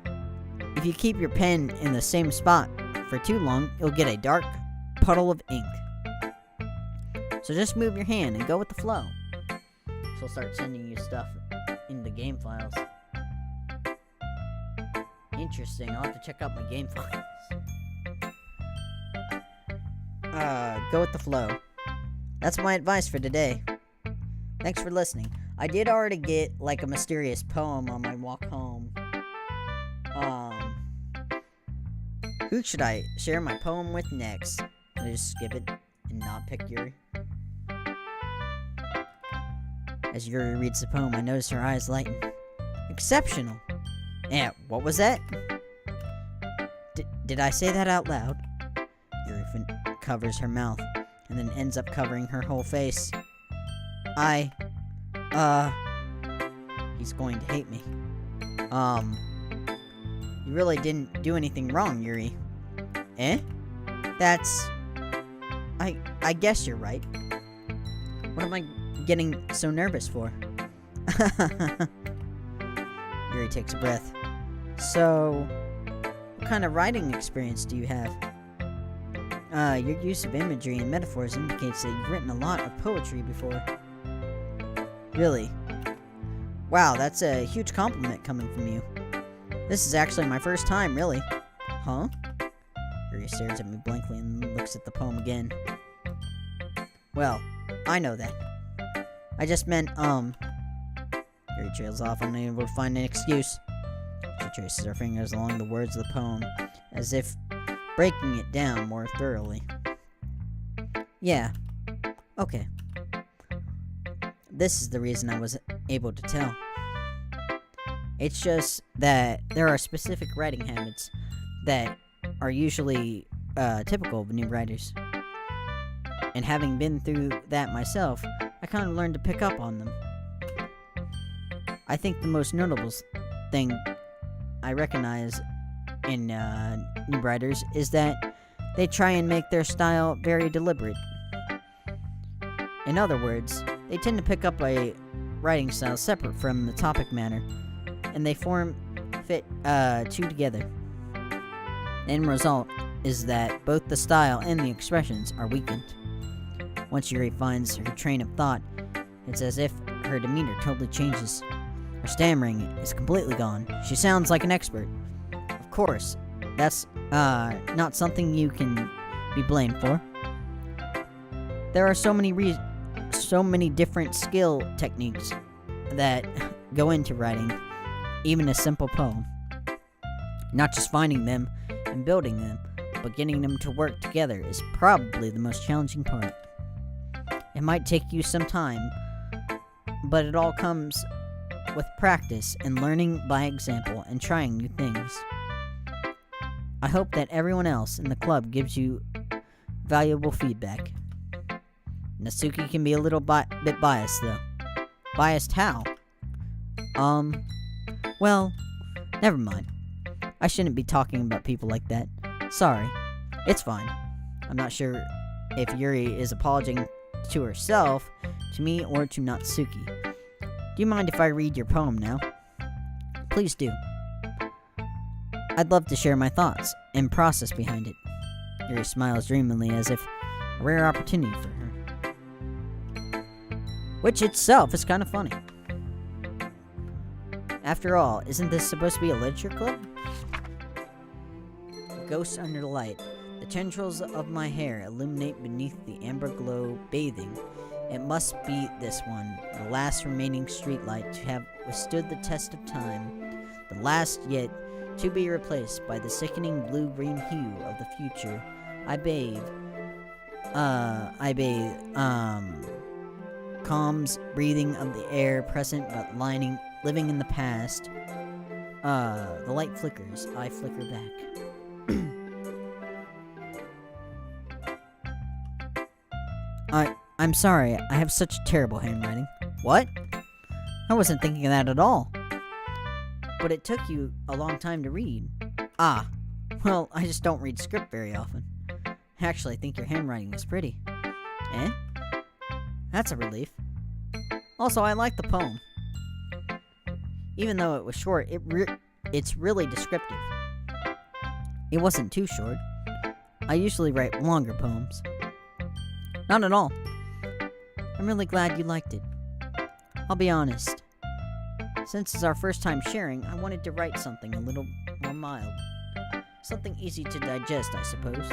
if you keep your pen in the same spot for too long, you'll get a dark puddle of ink. So just move your hand and go with the flow. She'll start sending you stuff in the game files. Interesting, I'll have to check out my game files. Go with the flow. That's my advice for today. Thanks for listening. I did already get, like, a mysterious poem on my walk home. Who should I share my poem with next? I'll just skip it and not pick Yuri. As Yuri reads the poem, I notice her eyes lighten. Exceptional! Yeah, what was that? Did I say that out loud? Yuri covers her mouth, and then ends up covering her whole face. He's going to hate me. You really didn't do anything wrong, Yuri. Eh? That's... I guess you're right. What am I getting so nervous for? Yuri takes a breath. So, what kind of writing experience do you have? Your use of imagery and metaphors indicates that you've written a lot of poetry before. Really? Wow, that's a huge compliment coming from you. This is actually my first time, really. Huh? Yuri stares at me blankly and looks at the poem again. Well, I know that. I just meant, Yuri trails off, unable to find an excuse. She traces her fingers along the words of the poem, as if breaking it down more thoroughly. Yeah. Okay. This is the reason I was able to tell. It's just that there are specific writing habits that are usually typical of new writers. And having been through that myself, I kind of learned to pick up on them. I think the most notable thing I recognize in new writers is that they try and make their style very deliberate. In other words, they tend to pick up a writing style separate from the topic matter, and they fit two together. The end result is that both the style and the expressions are weakened. Once Yuri finds her train of thought, it's as if her demeanor totally changes. Her stammering is completely gone. She sounds like an expert. Of course, that's not something you can be blamed for. There are so many different skill techniques that go into writing. even a simple poem. Not just finding them and building them, but getting them to work together is probably the most challenging part. It might take you some time, but it all comes with practice and learning by example and trying new things. I hope that everyone else in the club gives you valuable feedback. Natsuki can be a little bit biased, though. Biased how? Well, never mind. I shouldn't be talking about people like that. Sorry. It's fine. I'm not sure if Yuri is apologizing to herself, to me, or to Natsuki. Do you mind if I read your poem now? Please do. I'd love to share my thoughts and process behind it. Yuri smiles dreamily as if a rare opportunity for her. Which itself is kind of funny. After all, isn't this supposed to be a literature club? Ghosts under the light. The tendrils of my hair illuminate beneath the amber glow bathing. It must be this one, the last remaining streetlight to have withstood the test of time, the last yet to be replaced by the sickening blue-green hue of the future. I bathe, calms, breathing of the air, present but living in the past. The light flickers, I flicker back. I'm sorry, I have such terrible handwriting. What? I wasn't thinking of that at all. But it took you a long time to read. Ah, well, I just don't read script very often. Actually, I think your handwriting is pretty. Eh? That's a relief. Also, I like the poem. Even though it was short, it's really descriptive. It wasn't too short. I usually write longer poems. Not at all. I'm really glad you liked it. I'll be honest. Since it's our first time sharing, I wanted to write something a little more mild. Something easy to digest, I suppose.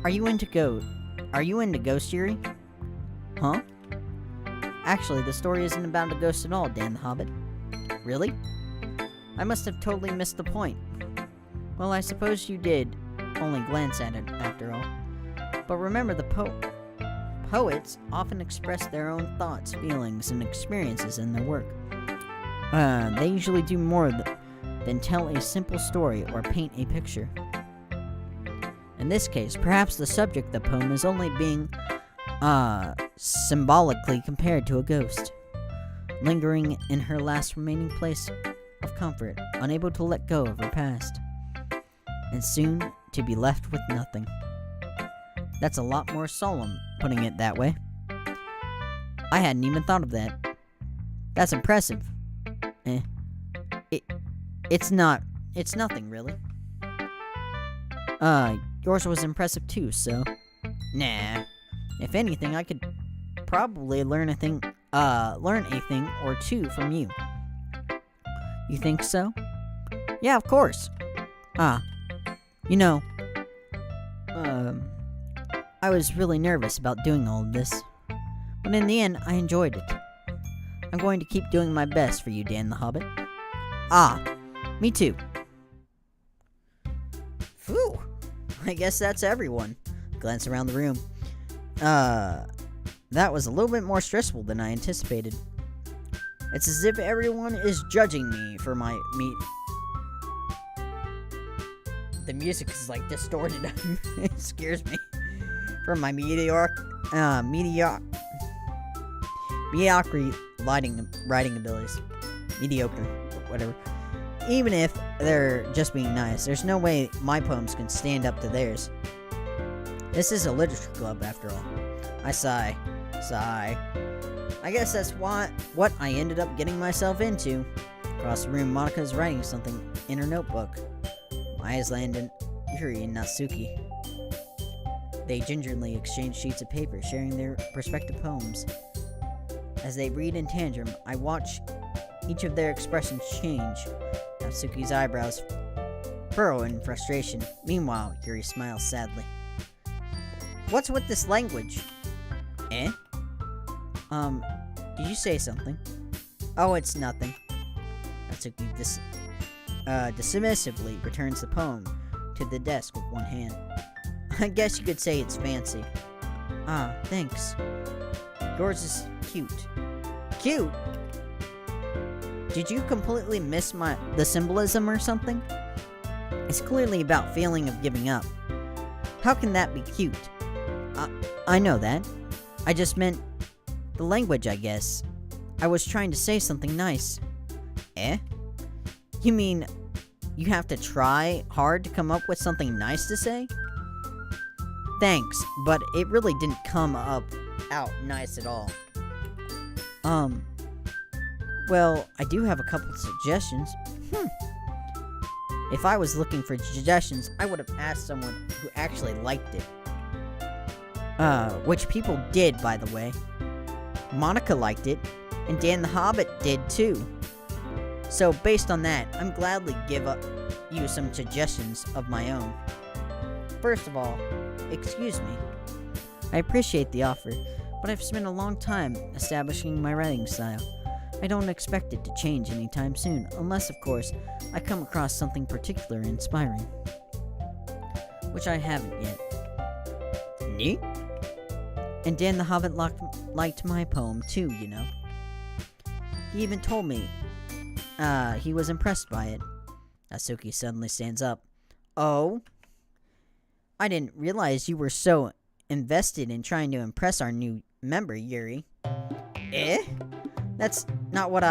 Are you into ghost, Yuri? Huh? Actually, the story isn't about a ghost at all, Dan the Hobbit. Really? I must have totally missed the point. Well, I suppose you did only glance at it, after all. But remember, the poets often express their own thoughts, feelings, and experiences in their work. They usually do more than tell a simple story or paint a picture. In this case, perhaps the subject of the poem is only being symbolically compared to a ghost, lingering in her last remaining place of comfort, unable to let go of her past, and soon to be left with nothing. That's a lot more solemn, putting it that way. I hadn't even thought of that. That's impressive. It's nothing, really. Yours was impressive too, so... Nah. If anything, I could probably learn a thing or two from you. You think so? Yeah, of course. You know, I was really nervous about doing all of this, but in the end, I enjoyed it. I'm going to keep doing my best for you, Dan the Hobbit. Me too. Phew, I guess that's everyone. Glance around the room. That was a little bit more stressful than I anticipated. It's as if everyone is judging me for my The music is like distorted. It scares me. For my mediocre writing abilities. Mediocre, whatever. Even if they're just being nice, there's no way my poems can stand up to theirs. This is a literature club, after all. I sigh. I guess that's what I ended up getting myself into. Across the room, Monika's writing something in her notebook. My eyes land on Yuri and Natsuki. They gingerly exchange sheets of paper, sharing their respective poems. As they read in tandem, I watch each of their expressions change. Natsuki's eyebrows furrow in frustration. Meanwhile, Yuri smiles sadly. What's with this language? Eh? Did you say something? Oh, it's nothing. Natsuki dismissively returns the poem to the desk with one hand. I guess you could say it's fancy. Ah, thanks. Yours is cute. Cute? Did you completely miss the symbolism or something? It's clearly about feeling of giving up. How can that be cute? I know that. I just meant the language, I guess. I was trying to say something nice. Eh? You mean you have to try hard to come up with something nice to say? Thanks, but it really didn't come out nice at all. Well, I do have a couple suggestions. If I was looking for suggestions, I would have asked someone who actually liked it. Which people did, by the way. Monica liked it, and Dan the Hobbit did too. So, based on that, I'm gladly give you some suggestions of my own. First of all, excuse me. I appreciate the offer, but I've spent a long time establishing my writing style. I don't expect it to change anytime soon, unless, of course, I come across something particularly inspiring. Which I haven't yet. Neat? And Dan the Hobbit liked my poem too, you know. He even told me he was impressed by it. Natsuki suddenly stands up. Oh? I didn't realize you were so invested in trying to impress our new member, Yuri. Eh? That's not what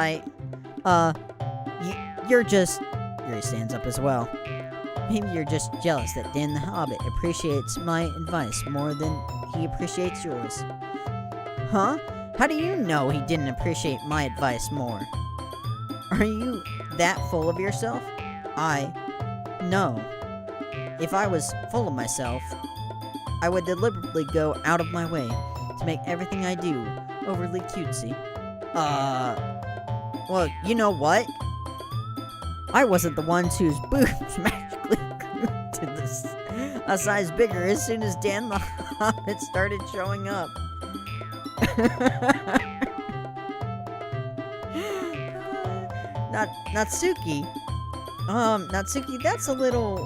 you're just... Yuri stands up as well. Maybe you're just jealous that Dan the Hobbit appreciates my advice more than he appreciates yours. Huh? How do you know he didn't appreciate my advice more? Are you that full of yourself? No. If I was full of myself, I would deliberately go out of my way to make everything I do overly cutesy. Well, you know what? I wasn't the ones whose boobs magically grew to a size bigger as soon as Dan the Hobbit started showing up. Natsuki. Natsuki, that's a little...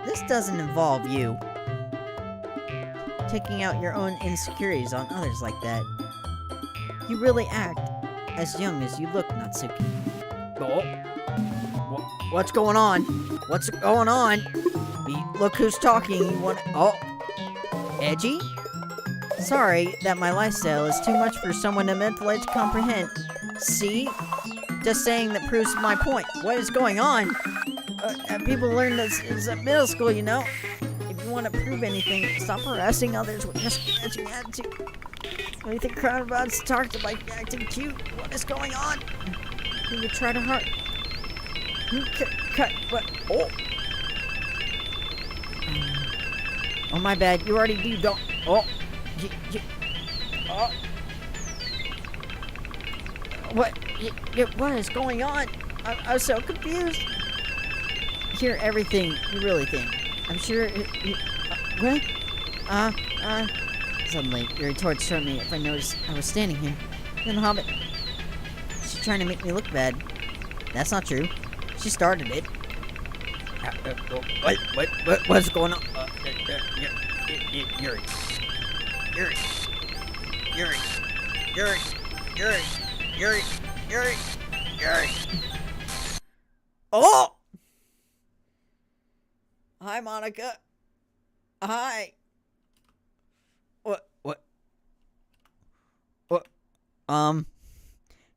This doesn't involve you. Taking out your own insecurities on others like that. You really act as young as you look, Natsuki. Oh. What's going on? What's going on? Look who's talking. You want... Oh. Edgy? Sorry that my lifestyle is too much for someone to mentally comprehend. See? Just saying that proves my point. What is going on? People learn this at middle school, you know? If you want to prove anything, stop harassing others with your sketchy attitude. What do you think crowd about to talk to by acting cute? What is going on? You try to hurt. Cut. What? Oh. Oh, my bad. You already do. Don't. Oh. Oh. What? What is going on? I'm so confused. Hear everything you really think. I'm sure. What? Suddenly, your retorts struck me if I noticed I was standing here. Then the Hobbit. She's trying to make me look bad. That's not true. She started it. What's going on? Yuri. Oh! Hi, Monica. Hi. What?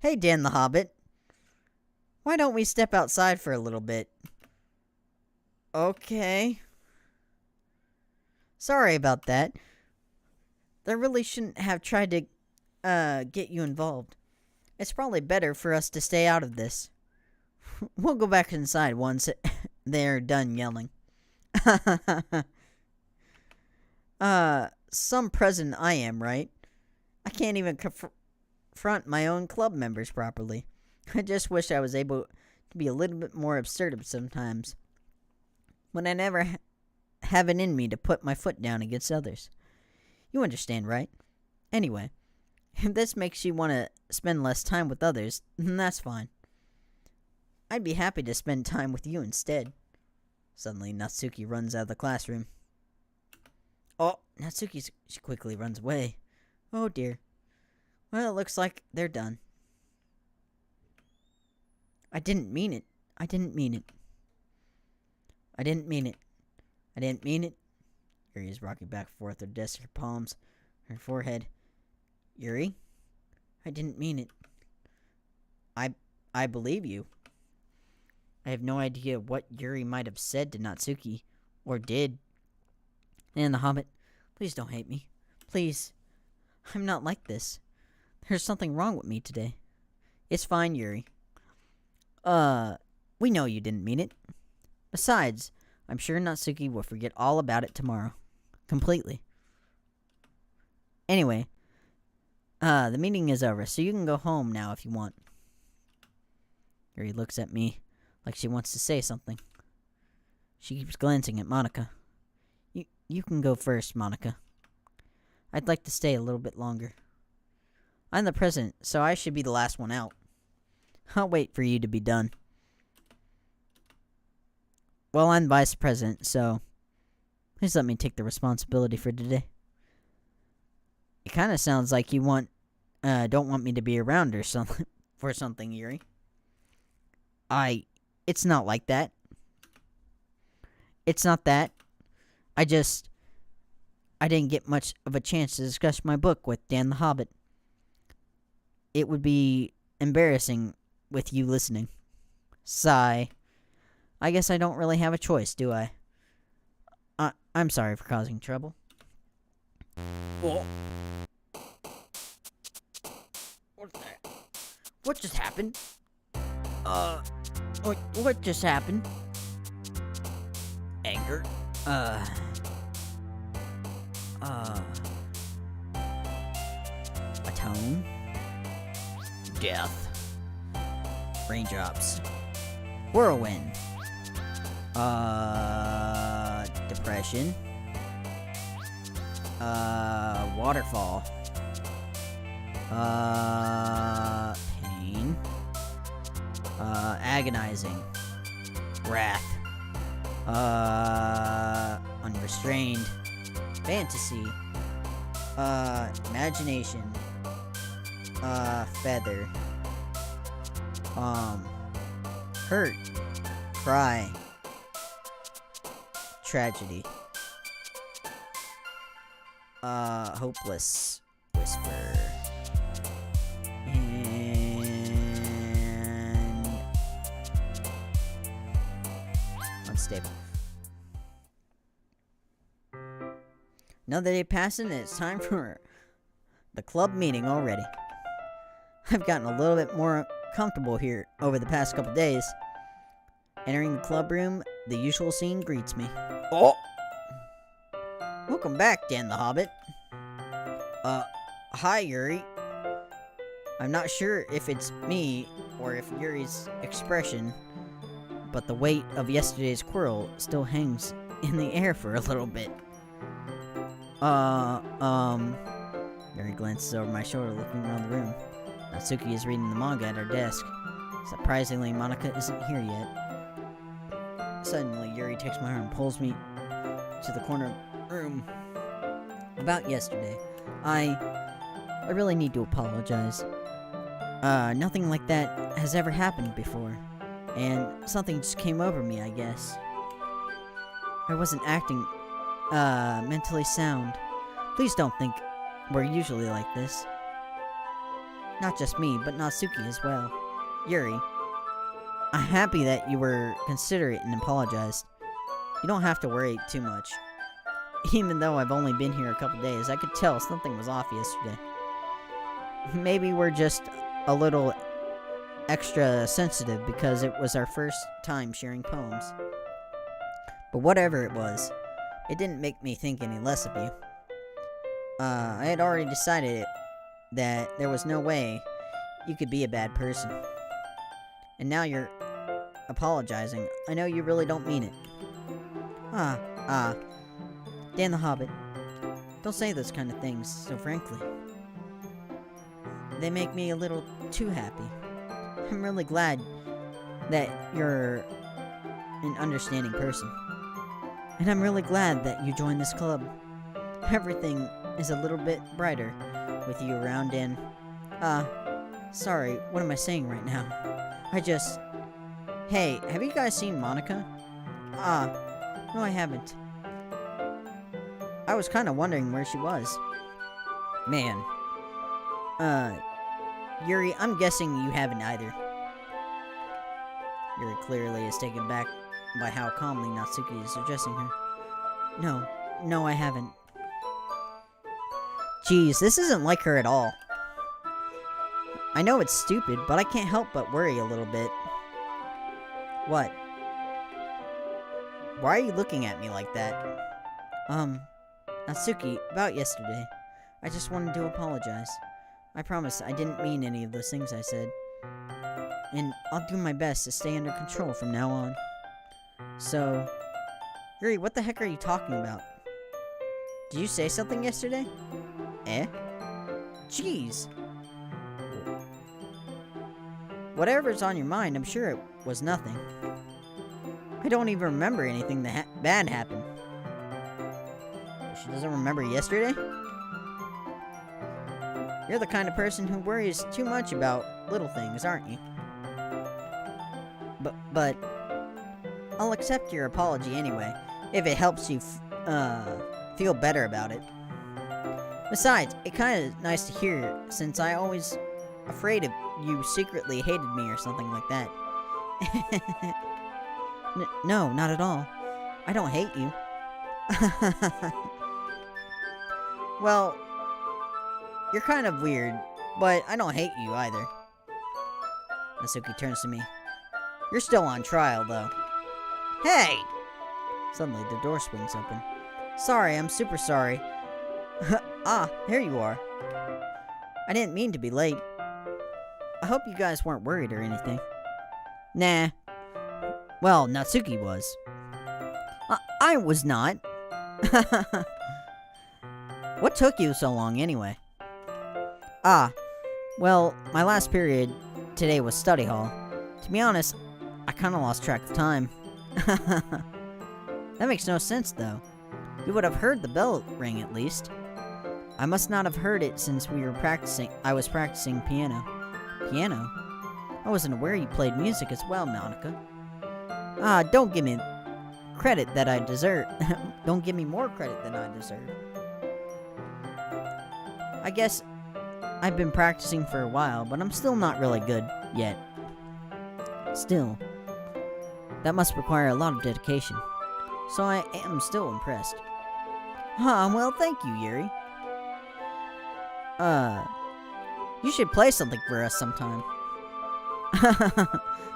Hey, Dan the Hobbit. Why don't we step outside for a little bit? Okay. Sorry about that. I really shouldn't have tried to, get you involved. It's probably better for us to stay out of this. We'll go back inside once they're done yelling. Some president I am, right? I can't even confront my own club members properly. I just wish I was able to be a little bit more absurd sometimes. When I never have it in me to put my foot down against others. You understand, right? Anyway, If this makes you want to spend less time with others, then that's fine. I'd be happy to spend time with you instead. Suddenly, Natsuki runs out of the classroom. Oh, she quickly runs away. Oh dear. Well, it looks like they're done. I didn't mean it. I didn't mean it. I didn't mean it. I didn't mean it. Yuri is rocking back and forth, her desk, her palms, her forehead. Yuri? I didn't mean it. I believe you. I have no idea what Yuri might have said to Natsuki, or did. And the Hobbit, please don't hate me. Please. I'm not like this. There's something wrong with me today. It's fine, Yuri. We know you didn't mean it. Besides, I'm sure Natsuki will forget all about it tomorrow. Completely. Anyway, the meeting is over, so you can go home now if you want. Yuri looks at me like she wants to say something. She keeps glancing at Monika. You can go first, Monika. I'd like to stay a little bit longer. I'm the president, so I should be the last one out. I'll wait for you to be done. Well, I'm vice president, so please let me take the responsibility for today. It kind of sounds like you don't want me to be around or something for something, Yuri. It's not like that. It's not that. I didn't get much of a chance to discuss my book with Dan the Hobbit. It would be embarrassing with you listening. Sigh. I guess I don't really have a choice, do I? I'm sorry for causing trouble. Oh. What's that? What just happened? What just happened? Anger? Atone? Death. Raindrops. Whirlwind. Depression. Waterfall. Pain. Agonizing. Wrath. Unrestrained. Fantasy. Imagination. Feather. Hurt. Cry. Tragedy. Hopeless. Whisper. And unstable. Another day passing, and it's time for the club meeting already. I've gotten a little bit more comfortable here over the past couple days. Entering the club room, the usual scene greets me. Oh! Welcome back, Dan the Hobbit. Hi, Yuri. I'm not sure if it's me or if Yuri's expression, but the weight of yesterday's quarrel still hangs in the air for a little bit. Yuri glances over my shoulder, looking around the room. Natsuki is reading the manga at her desk. Surprisingly, Monika isn't here yet. Suddenly, Yuri takes my arm and pulls me to the corner of the room. About yesterday, I really need to apologize. Nothing like that has ever happened before, and something just came over me, I guess. I wasn't acting, mentally sound. Please don't think we're usually like this. Not just me, but Natsuki as well. Yuri, I'm happy that you were considerate and apologized. You don't have to worry too much. Even though I've only been here a couple days, I could tell something was off yesterday. Maybe we're just a little extra sensitive because it was our first time sharing poems. But whatever it was, it didn't make me think any less of you. I had already decided that there was no way you could be a bad person. And now you're apologizing. I know you really don't mean it. Dan the Hobbit, don't say those kind of things so frankly. they make me a little too happy. I'm really glad that you're an understanding person. And I'm really glad that you joined this club. Everything is a little bit brighter with you around and... sorry, what am I saying right now? Hey, have you guys seen Monica? No I haven't. I was kind of wondering where she was. Man. Yuri, I'm guessing you haven't either. Yuri clearly is taken back by how calmly Natsuki is addressing her. No, I haven't. Geez, this isn't like her at all. I know it's stupid, but I can't help but worry a little bit. What? Why are you looking at me like that? Natsuki, about yesterday. I just wanted to apologize. I promise I didn't mean any of those things I said. And I'll do my best to stay under control from now on. So... Yuri, what the heck are you talking about? Did you say something yesterday? Eh? Jeez! Whatever's on your mind, I'm sure it was nothing. I don't even remember anything that bad happened. She doesn't remember yesterday? You're the kind of person who worries too much about little things, aren't you? But I'll accept your apology anyway, if it helps you feel better about it. Besides, it's kind of nice to hear, since I always afraid of you secretly hated me or something like that. No, not at all. I don't hate you. Well, you're kind of weird, but I don't hate you either. Natsuki turns to me. You're still on trial, though. Hey! Suddenly, the door swings open. Sorry, I'm super sorry. Here you are. I didn't mean to be late. I hope you guys weren't worried or anything. Nah. Well, Natsuki was. I was not. What took you so long, anyway? Well, my last period today was study hall. To be honest, I kinda lost track of time. That makes no sense, though. You would have heard the bell ring, at least. I must not have heard it since I was practicing piano. Piano? I wasn't aware you played music as well, Monica. Don't give me credit that I deserve. Don't give me more credit than I deserve. I guess I've been practicing for a while, but I'm still not really good yet. Still, that must require a lot of dedication. So I am still impressed. Well, thank you, Yuri. You should play something for us sometime.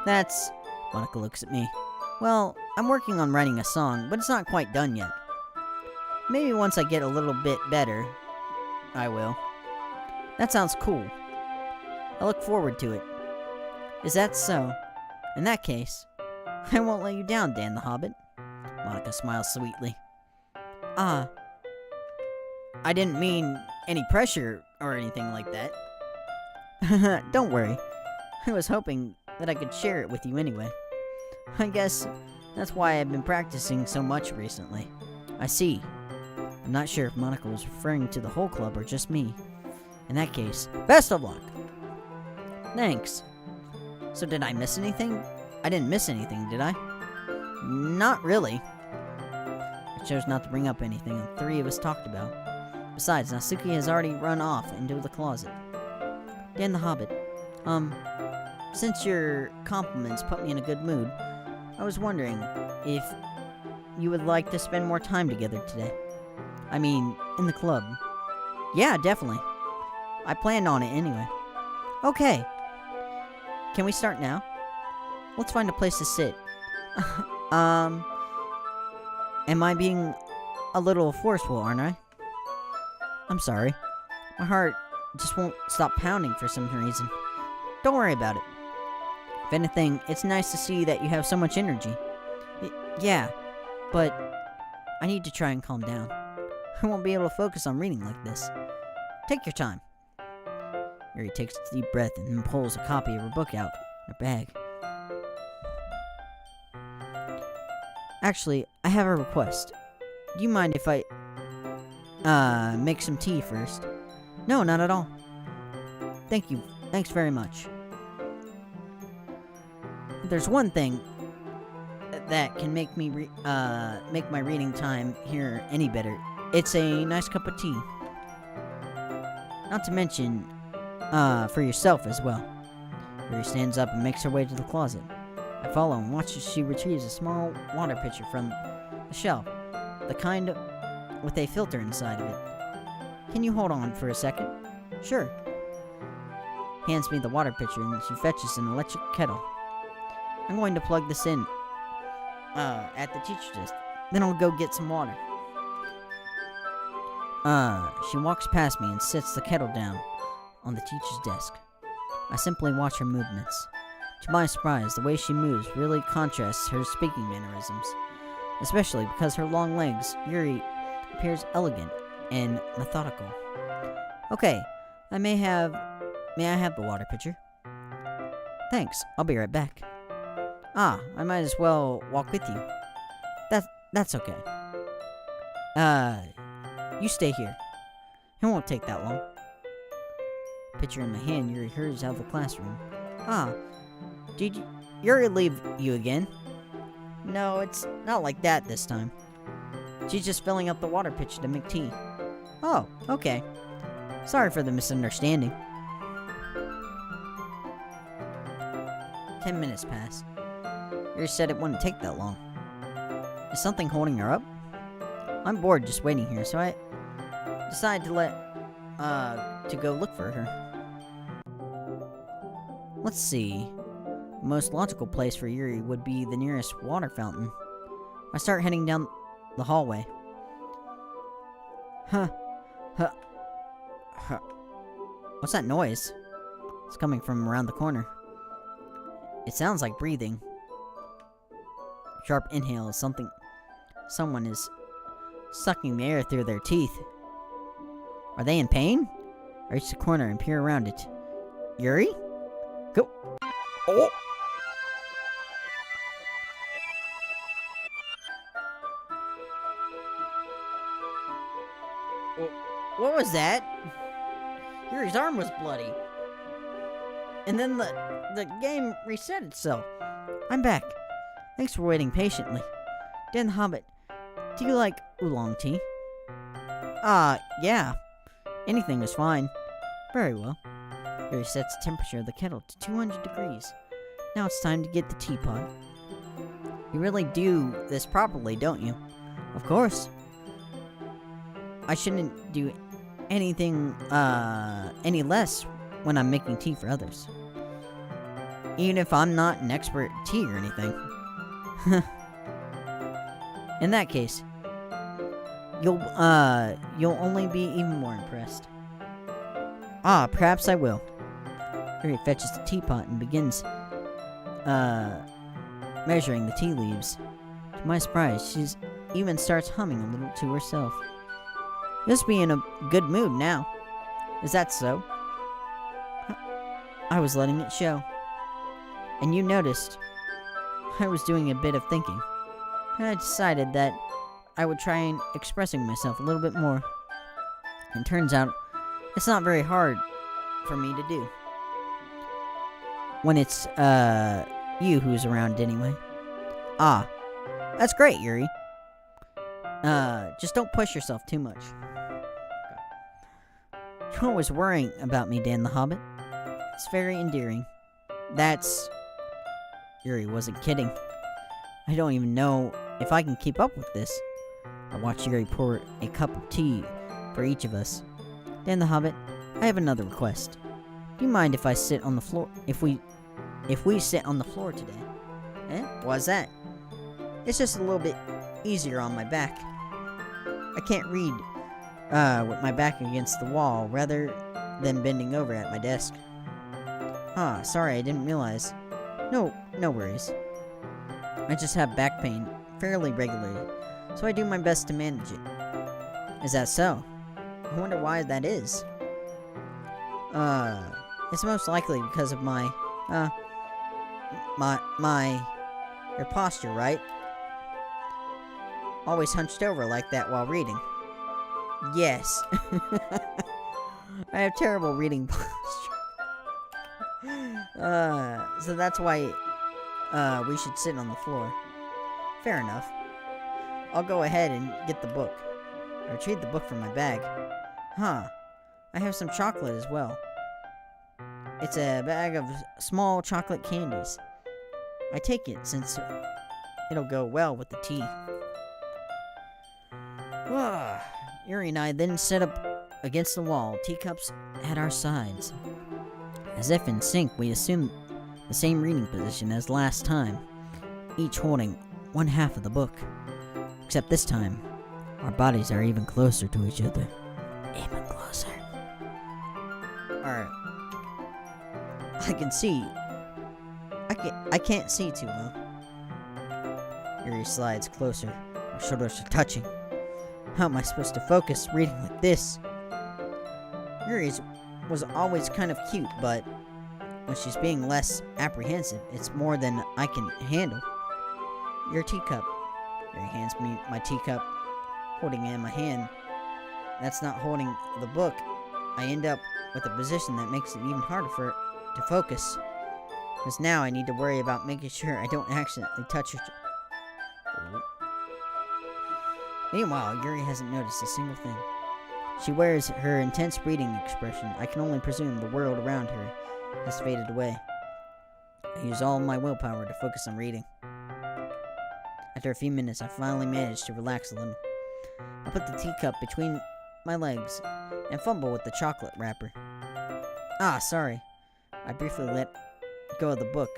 That's... Monica looks at me. Well, I'm working on writing a song, but it's not quite done yet. Maybe once I get a little bit better, I will. That sounds cool. I look forward to it. Is that so? In that case, I won't let you down, Dan the Hobbit. Monica smiles sweetly. I didn't mean any pressure or anything like that. Don't worry. I was hoping that I could share it with you anyway. I guess that's why I've been practicing so much recently. I see. I'm not sure if Monica was referring to the whole club or just me. In that case, best of luck! Thanks. So did I miss anything? I didn't miss anything, did I? Not really. I chose not to bring up anything the three of us talked about. Besides, Natsuki has already run off into the closet. Dan the Hobbit, since your compliments put me in a good mood, I was wondering if you would like to spend more time together today. I mean, in the club. Yeah, definitely. I planned on it anyway. Okay. Can we start now? Let's find a place to sit. Am I being a little forceful, aren't I? I'm sorry. My heart just won't stop pounding for some reason. Don't worry about it. If anything, it's nice to see that you have so much energy. Yeah, but I need to try and calm down. I won't be able to focus on reading like this. Take your time. Yuri takes a deep breath and then pulls a copy of her book out in her bag. Actually, I have a request. Do you mind if I, make some tea first? No, not at all. Thank you. Thanks very much. There's one thing that can make me make my reading time here any better. It's a nice cup of tea. Not to mention, for yourself as well. Yuri stands up and makes her way to the closet. I follow and watch as she retrieves a small water pitcher from the shelf, the kind with a filter inside of it. Can you hold on for a second? Sure. Hands me the water pitcher and she fetches an electric kettle. I'm going to plug this in at the teacher's desk. Then I'll go get some water. She walks past me and sets the kettle down on the teacher's desk. I simply watch her movements. To my surprise, the way she moves really contrasts her speaking mannerisms, especially because her long legs. Yuri appears elegant and methodical. Okay, may I have the water pitcher? Thanks, I'll be right back. I might as well walk with you. That's okay. You stay here. It won't take that long. Pitcher in my hand, Yuri hurries out of the classroom. Did Yuri leave you again? No, it's not like that this time. She's just filling up the water pitcher to make tea. Oh, okay. Sorry for the misunderstanding. 10 minutes pass. Yuri said it wouldn't take that long. Is something holding her up? I'm bored just waiting here, so I decided to go look for her. Let's see. The most logical place for Yuri would be the nearest water fountain. I start heading down the hallway. What's that noise? It's coming from around the corner. It sounds like breathing. Sharp inhale is someone is sucking the air through their teeth. Are they in pain? I reach the corner and peer around it. Yuri? Go. Oh! What was that? Yuri's arm was bloody. And then the game reset itself. I'm back. Thanks for waiting patiently. Dan the Hobbit, do you like oolong tea? Yeah. Anything is fine. Very well. Yuri sets the temperature of the kettle to 200 degrees. Now it's time to get the teapot. You really do this properly, don't you? Of course. I shouldn't do anything, any less when I'm making tea for others. Even if I'm not an expert at tea or anything. In that case, you'll only be even more impressed. Perhaps I will. Yuri fetches the teapot and begins, measuring the tea leaves. To my surprise, she even starts humming a little to herself. You must be in a good mood now. Is that so? I was letting it show. And you noticed I was doing a bit of thinking. And I decided that I would try and expressing myself a little bit more. And turns out, it's not very hard for me to do. When it's, you who's around anyway. That's great, Yuri. Just don't push yourself too much. You're always worrying about me, Dan the Hobbit. It's very endearing. Yuri wasn't kidding. I don't even know if I can keep up with this. I watch Yuri pour a cup of tea for each of us. Dan the Hobbit, I have another request. Do you mind if I sit on the floor? If we sit on the floor today? Why's that? It's just a little bit easier on my back. I can't read with my back against the wall rather than bending over at my desk. Sorry, I didn't realize. No worries. I just have back pain fairly regularly, so I do my best to manage it. Is that so? I wonder why that is. It's most likely because of my your posture, right? Always hunched over like that while reading. Yes. I have terrible reading posture. So that's why we should sit on the floor. Fair enough. I'll go ahead and get the book. I retrieve the book from my bag. Huh. I have some chocolate as well. It's a bag of small chocolate candies. I take it since it'll go well with the tea. Yuri and I then sit up against the wall, teacups at our sides. As if in sync, we assume the same reading position as last time, each holding one half of the book. Except this time, our bodies are even closer to each other. Even closer. Alright. I can see. I can't see too well. Yuri slides closer. Our shoulders are touching. How am I supposed to focus reading like this? Yuri's was always kind of cute, but when she's being less apprehensive, it's more than I can handle. Your teacup. Yuri hands me my teacup, holding it in my hand. That's not holding the book. I end up with a position that makes it even harder for it to focus. Because now I need to worry about making sure I don't accidentally touch her. Meanwhile, Yuri hasn't noticed a single thing. She wears her intense reading expression. I can only presume the world around her has faded away. I use all my willpower to focus on reading. After a few minutes, I finally manage to relax a little. I put the teacup between my legs and fumble with the chocolate wrapper. Ah, sorry. I briefly let go of the book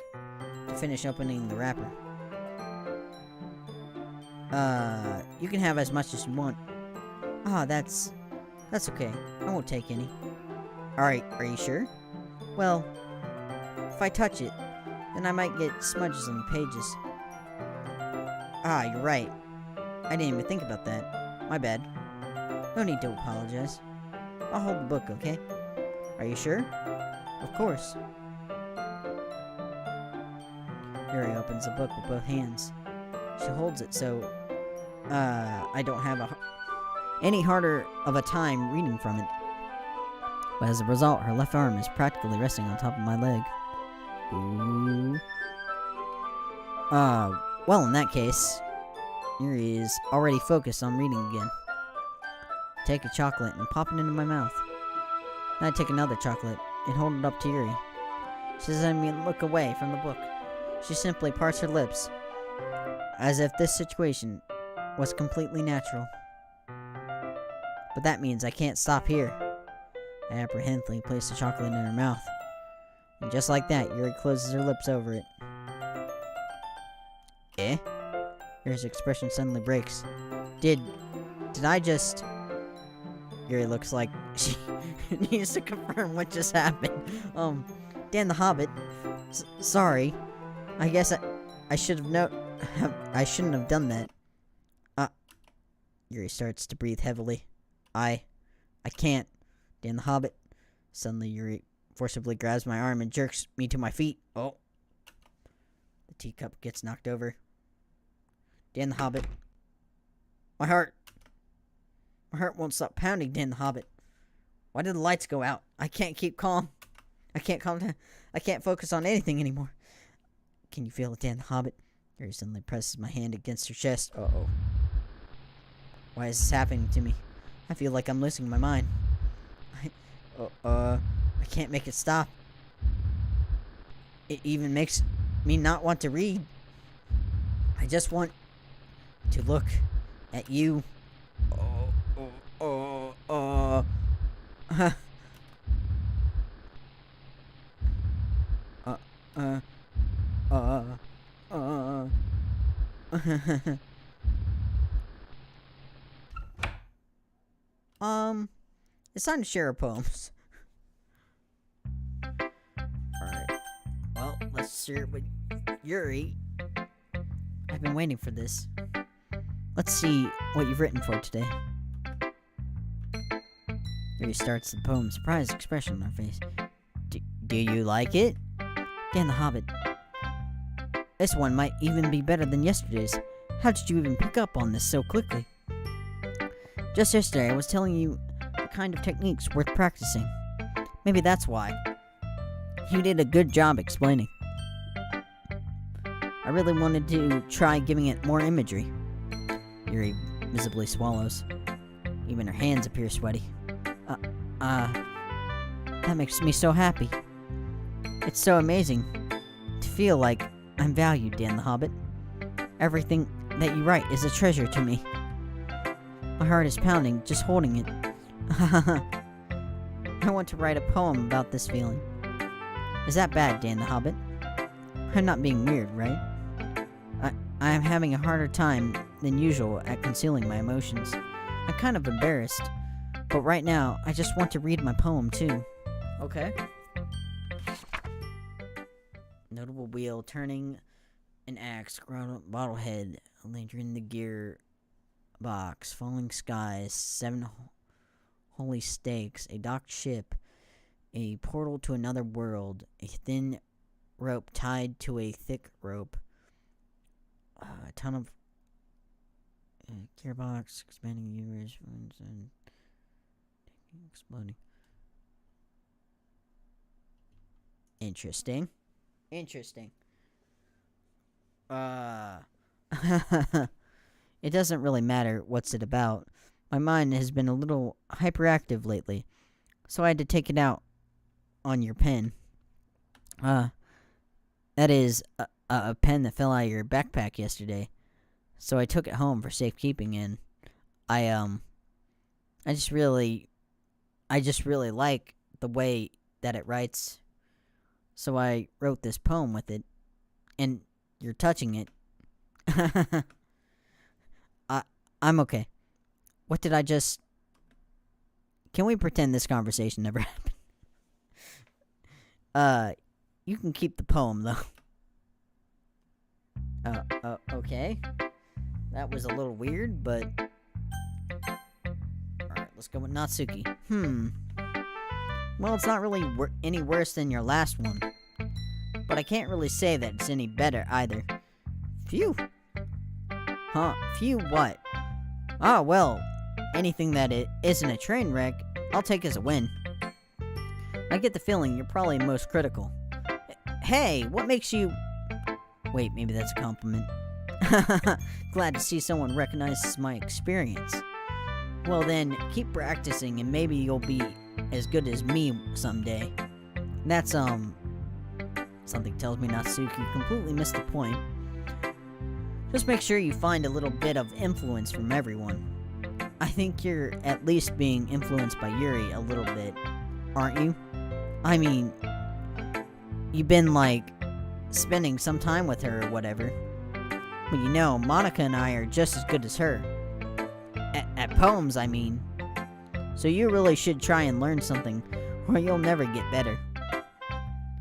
to finish opening the wrapper. You can have as much as you want. Ah, that's okay. I won't take any. Alright, are you sure? Well, if I touch it, then I might get smudges on the pages. Ah, you're right. I didn't even think about that. My bad. No need to apologize. I'll hold the book, okay? Are you sure? Of course. Yuri opens the book with both hands. She holds it so I don't have any harder of a time reading from it. But as a result, her left arm is practically resting on top of my leg. Ooh. Well, in that case, Yuri is already focused on reading again. Take a chocolate and pop it into my mouth. Then I take another chocolate and hold it up to Yuri. She doesn't even look away from the book. She simply parts her lips, as if this situation was completely natural. But that means I can't stop here. I apprehensively place the chocolate in her mouth. And just like that, Yuri closes her lips over it. Eh? Yuri's expression suddenly breaks. Did I just... Yuri looks like she needs to confirm what just happened. Dan the Hobbit. Sorry. I guess I should have I shouldn't have done that. Yuri starts to breathe heavily. I can't. Dan the Hobbit. Suddenly, Yuri forcibly grabs my arm and jerks me to my feet. Oh. The teacup gets knocked over. Dan the Hobbit. My heart won't stop pounding, Dan the Hobbit. Why did the lights go out? I can't keep calm. I can't calm down. I can't focus on anything anymore. Can you feel it, Dan the Hobbit? Yuri suddenly presses my hand against her chest. Uh-oh. Why is this happening to me? I feel like I'm losing my mind. I can't make it stop. It even makes me not want to read. I just want to look at you. It's time to share our poems. Alright. Well, let's share it with Yuri. I've been waiting for this. Let's see what you've written for today. Yuri starts the poem, surprised expression on her face. Do you like it? Dan the Hobbit. This one might even be better than yesterday's. How did you even pick up on this so quickly? Just yesterday, I was telling you the kind of techniques worth practicing. Maybe that's why. You did a good job explaining. I really wanted to try giving it more imagery. Yuri visibly swallows. Even her hands appear sweaty. That makes me so happy. It's so amazing to feel like I'm valued, Dan the Hobbit. Everything that you write is a treasure to me. My heart is pounding just holding it. I want to write a poem about this feeling. Is that bad, Dan the Hobbit? I'm not being weird, right? I am having a harder time than usual at concealing my emotions. I'm kind of embarrassed, but right now, I just want to read my poem, too. Okay. Notable wheel, turning an axe, grown-up bottlehead, a lantern in the gear box, falling skies, 7 holy stakes, a docked ship, a portal to another world, a thin rope tied to a thick rope, a ton of gearbox, expanding universe, and exploding. Interesting. It doesn't really matter what's it about. My mind has been a little hyperactive lately, so I had to take it out on your pen. That is a pen that fell out of your backpack yesterday. So I took it home for safekeeping, and I just really like the way that it writes. So I wrote this poem with it, and you're touching it. I'm okay. What did I just... Can we pretend this conversation never happened? You can keep the poem, though. Okay. That was a little weird, but... Alright, let's go with Natsuki. Well, it's not really any worse than your last one. But I can't really say that it's any better, either. Phew. Huh, phew what? Ah, well, anything that it isn't a train wreck, I'll take as a win. I get the feeling you're probably most critical. Hey, what makes you... Wait, maybe that's a compliment. Glad to see someone recognizes my experience. Well then, keep practicing and maybe you'll be as good as me someday. That's, something tells me Natsuki completely missed the point. Just make sure you find a little bit of influence from everyone. I think you're at least being influenced by Yuri a little bit, aren't you? I mean, you've been, spending some time with her or whatever. But you know, Monica and I are just as good as her. At poems, I mean. So you really should try and learn something, or you'll never get better.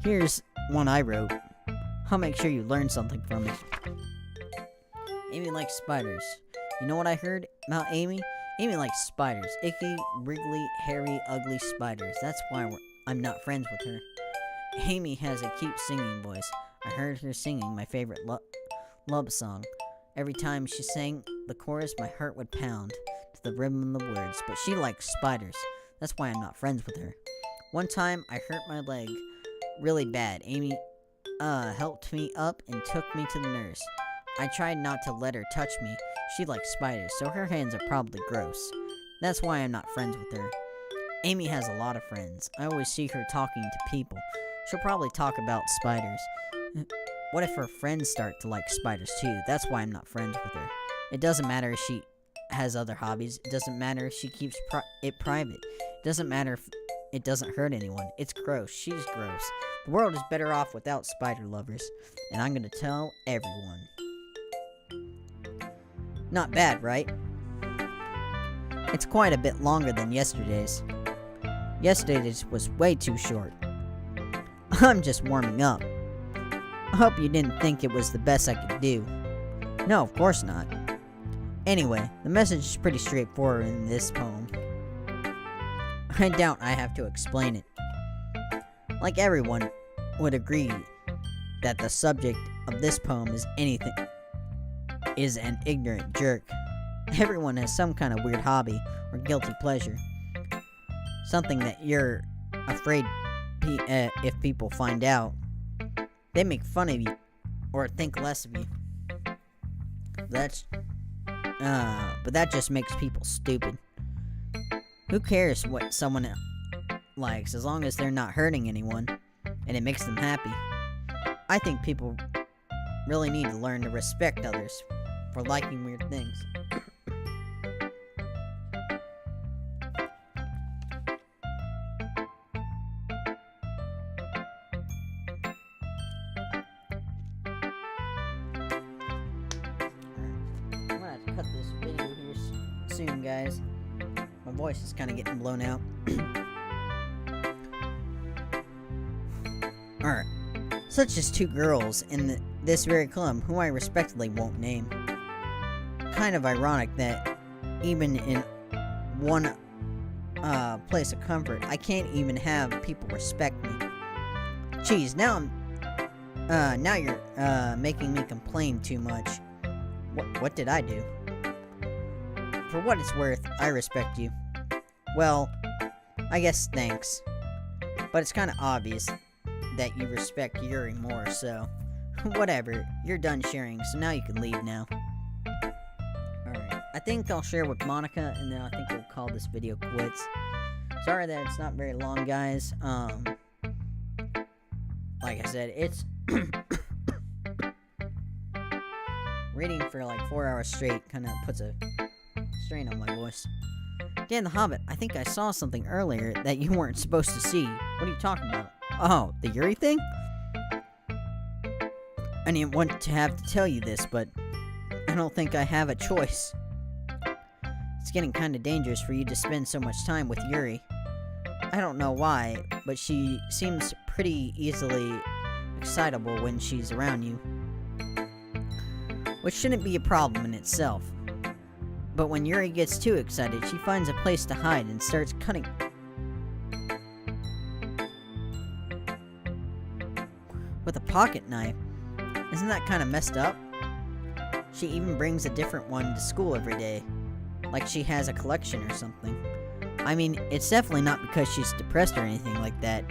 Here's one I wrote. I'll make sure you learn something from it. Amy likes spiders. You know what I heard about Amy? Amy likes spiders. Icky, wriggly, hairy, ugly spiders. That's why I'm not friends with her. Amy has a cute singing voice. I heard her singing my favorite love song. Every time she sang the chorus, my heart would pound to the rhythm of the words. But she likes spiders. That's why I'm not friends with her. One time, I hurt my leg really bad. Amy helped me up and took me to the nurse. I tried not to let her touch me. She likes spiders, so her hands are probably gross. That's why I'm not friends with her. Amy has a lot of friends. I always see her talking to people. She'll probably talk about spiders. What if her friends start to like spiders too? That's why I'm not friends with her. It doesn't matter if she has other hobbies. It doesn't matter if she keeps it private. It doesn't matter if it doesn't hurt anyone. It's gross. She's gross. The world is better off without spider lovers. And I'm gonna tell everyone. Not bad, right? It's quite a bit longer than yesterday's. Yesterday's was way too short. I'm just warming up. I hope you didn't think it was the best I could do. No, of course not. Anyway, the message is pretty straightforward in this poem. I doubt I have to explain it. Like everyone would agree that the subject of this poem is an ignorant jerk. Everyone has some kind of weird hobby or guilty pleasure. Something that you're afraid if people find out, they make fun of you or think less of you. But that just makes people stupid. Who cares what someone likes as long as they're not hurting anyone and it makes them happy? I think people really need to learn to respect others for liking weird things. I'm gonna have to cut this video here soon, guys. My voice is kind of getting blown out. Alright. Such as two girls in this very club who I respectfully won't name. Kind of ironic that even in one place of comfort, I can't even have people respect me. Geez, now you're making me complain too much. What did I do? For what it's worth, I respect you. Well, I guess thanks. But it's kind of obvious that you respect Yuri more, so whatever. You're done sharing, so now you can leave now. Alright, I think I'll share with Monica, and then I think we'll call this video quits. Sorry that it's not very long, guys. Like I said, it's reading for like 4 hours straight kind of puts a strain on my voice. Dan the Hobbit, I think I saw something earlier that you weren't supposed to see. What are you talking about? Oh, the Yuri thing? I didn't want to have to tell you this, but I don't think I have a choice. It's getting kind of dangerous for you to spend so much time with Yuri. I don't know why, but she seems pretty easily excitable when she's around you. Which shouldn't be a problem in itself. But when Yuri gets too excited, she finds a place to hide and starts cutting with a pocket knife. Isn't that kind of messed up? She even brings a different one to school every day. Like she has a collection or something. I mean, it's definitely not because she's depressed or anything like that.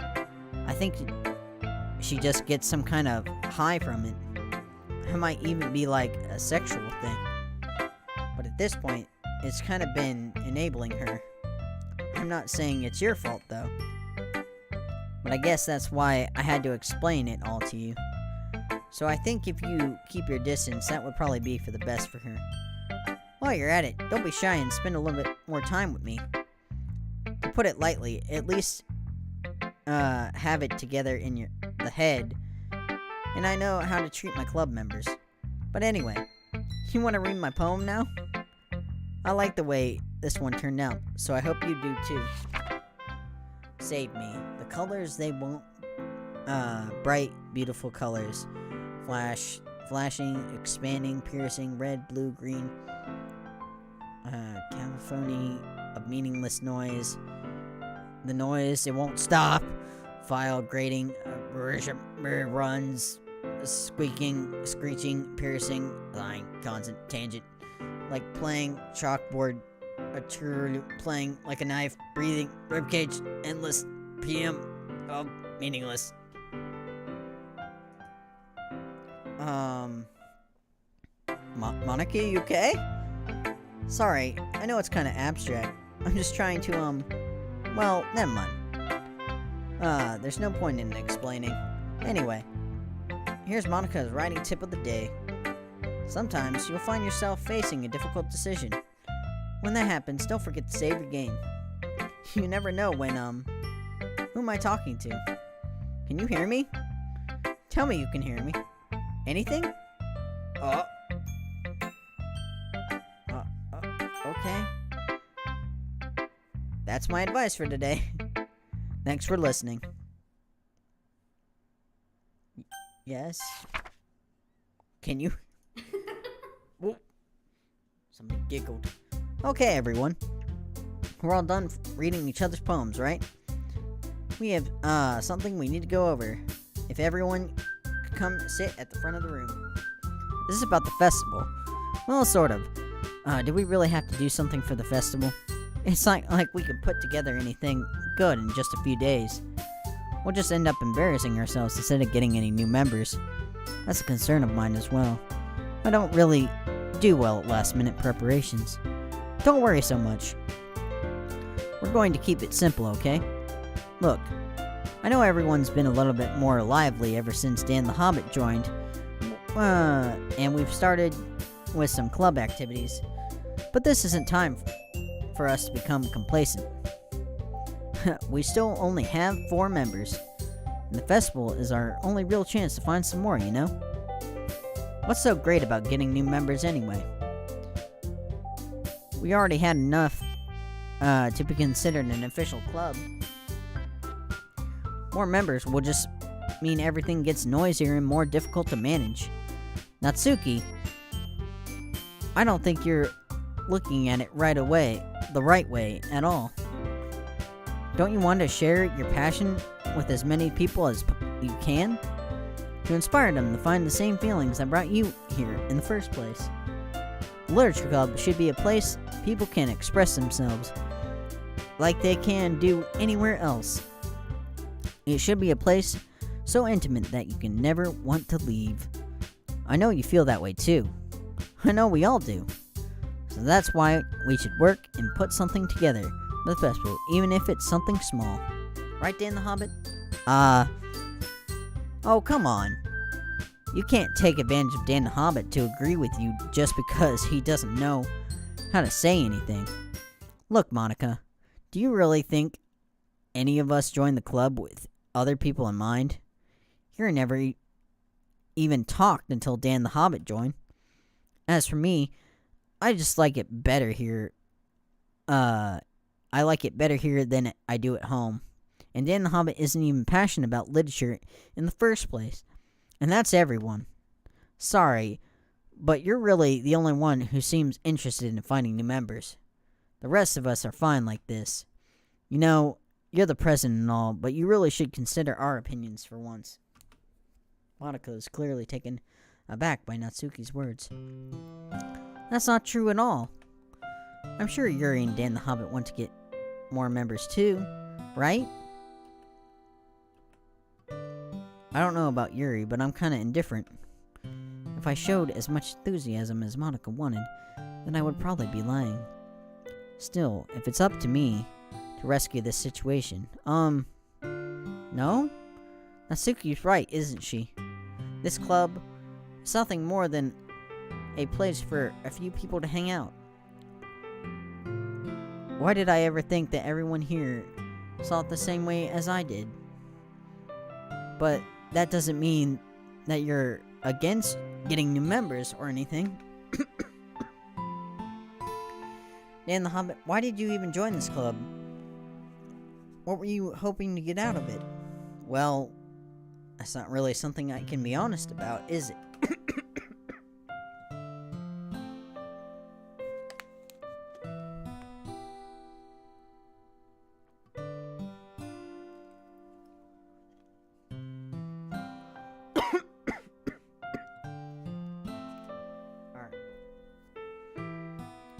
I think she just gets some kind of high from it. It might even be like a sexual thing. But at this point, it's kind of been enabling her. I'm not saying it's your fault, though. But I guess that's why I had to explain it all to you. So I think if you keep your distance, that would probably be for the best for her. While you're at it, don't be shy and spend a little bit more time with me. To put it lightly, at least have it together in the head. And I know how to treat my club members. But anyway, you want to read my poem now? I like the way this one turned out, so I hope you do too. Save me. The colors they won't, bright, beautiful colors. Flashing, expanding, piercing, red, blue, green. Cacophony of meaningless noise. The noise, it won't stop. File, grating, runs, squeaking, screeching, piercing, line, constant, tangent. Like playing chalkboard, playing like a knife, breathing, ribcage, endless, PM, meaningless. Monica, you okay? Sorry, I know it's kind of abstract. I'm just trying to, well, never mind. There's no point in explaining. Anyway, here's Monica's writing tip of the day. Sometimes you'll find yourself facing a difficult decision. When that happens, don't forget to save your game. You never know when, who am I talking to? Can you hear me? Tell me you can hear me. Anything? Okay. That's my advice for today. Thanks for listening. Yes? Can you? Whoa. Somebody giggled. Okay, everyone. We're all done reading each other's poems, right? We have, something we need to go over. If everyone could come sit at the front of the room. This is about the festival. Well, sort of. Do we really have to do something for the festival? It's not like we could put together anything good in just a few days. We'll just end up embarrassing ourselves instead of getting any new members. That's a concern of mine as well. I don't really do well at last-minute preparations. Don't worry so much. We're going to keep it simple, okay? Look, I know everyone's been a little bit more lively ever since Dan the Hobbit joined, and we've started with some club activities, but this isn't time for us to become complacent. We still only have 4 members, and the festival is our only real chance to find some more, you know? What's so great about getting new members anyway? We already had enough to be considered an official club. More members will just mean everything gets noisier and more difficult to manage. Natsuki, I don't think you're looking at it the right way at all. Don't you want to share your passion with as many people as you can? To inspire them to find the same feelings that brought you here in the first place. The Literature Club should be a place people can express themselves like they can do anywhere else. It should be a place so intimate that you can never want to leave. I know you feel that way too. I know we all do. So that's why we should work and put something together for the festival, even if it's something small. Right, Dan the Hobbit? Oh, come on. You can't take advantage of Dan the Hobbit to agree with you just because he doesn't know how to say anything. Look, Monica, do you really think any of us joined the club with other people in mind? You never even talked until Dan the Hobbit joined. As for me, I just like it better here. I like it better here than I do at home. And Dan the Hobbit isn't even passionate about literature in the first place. And that's everyone. Sorry, but you're really the only one who seems interested in finding new members. The rest of us are fine like this. You know, you're the president and all, but you really should consider our opinions for once. Monica is clearly taken aback by Natsuki's words. That's not true at all. I'm sure Yuri and Dan the Hobbit want to get more members too, right? I don't know about Yuri, but I'm kinda indifferent. If I showed as much enthusiasm as Monica wanted, then I would probably be lying. Still, if it's up to me to rescue this situation, no? Natsuki's right, isn't she? This club is nothing more than a place for a few people to hang out. Why did I ever think that everyone here saw it the same way as I did? But that doesn't mean that you're against getting new members or anything. Dan the Hobbit, why did you even join this club? What were you hoping to get out of it? Well, that's not really something I can be honest about, is it?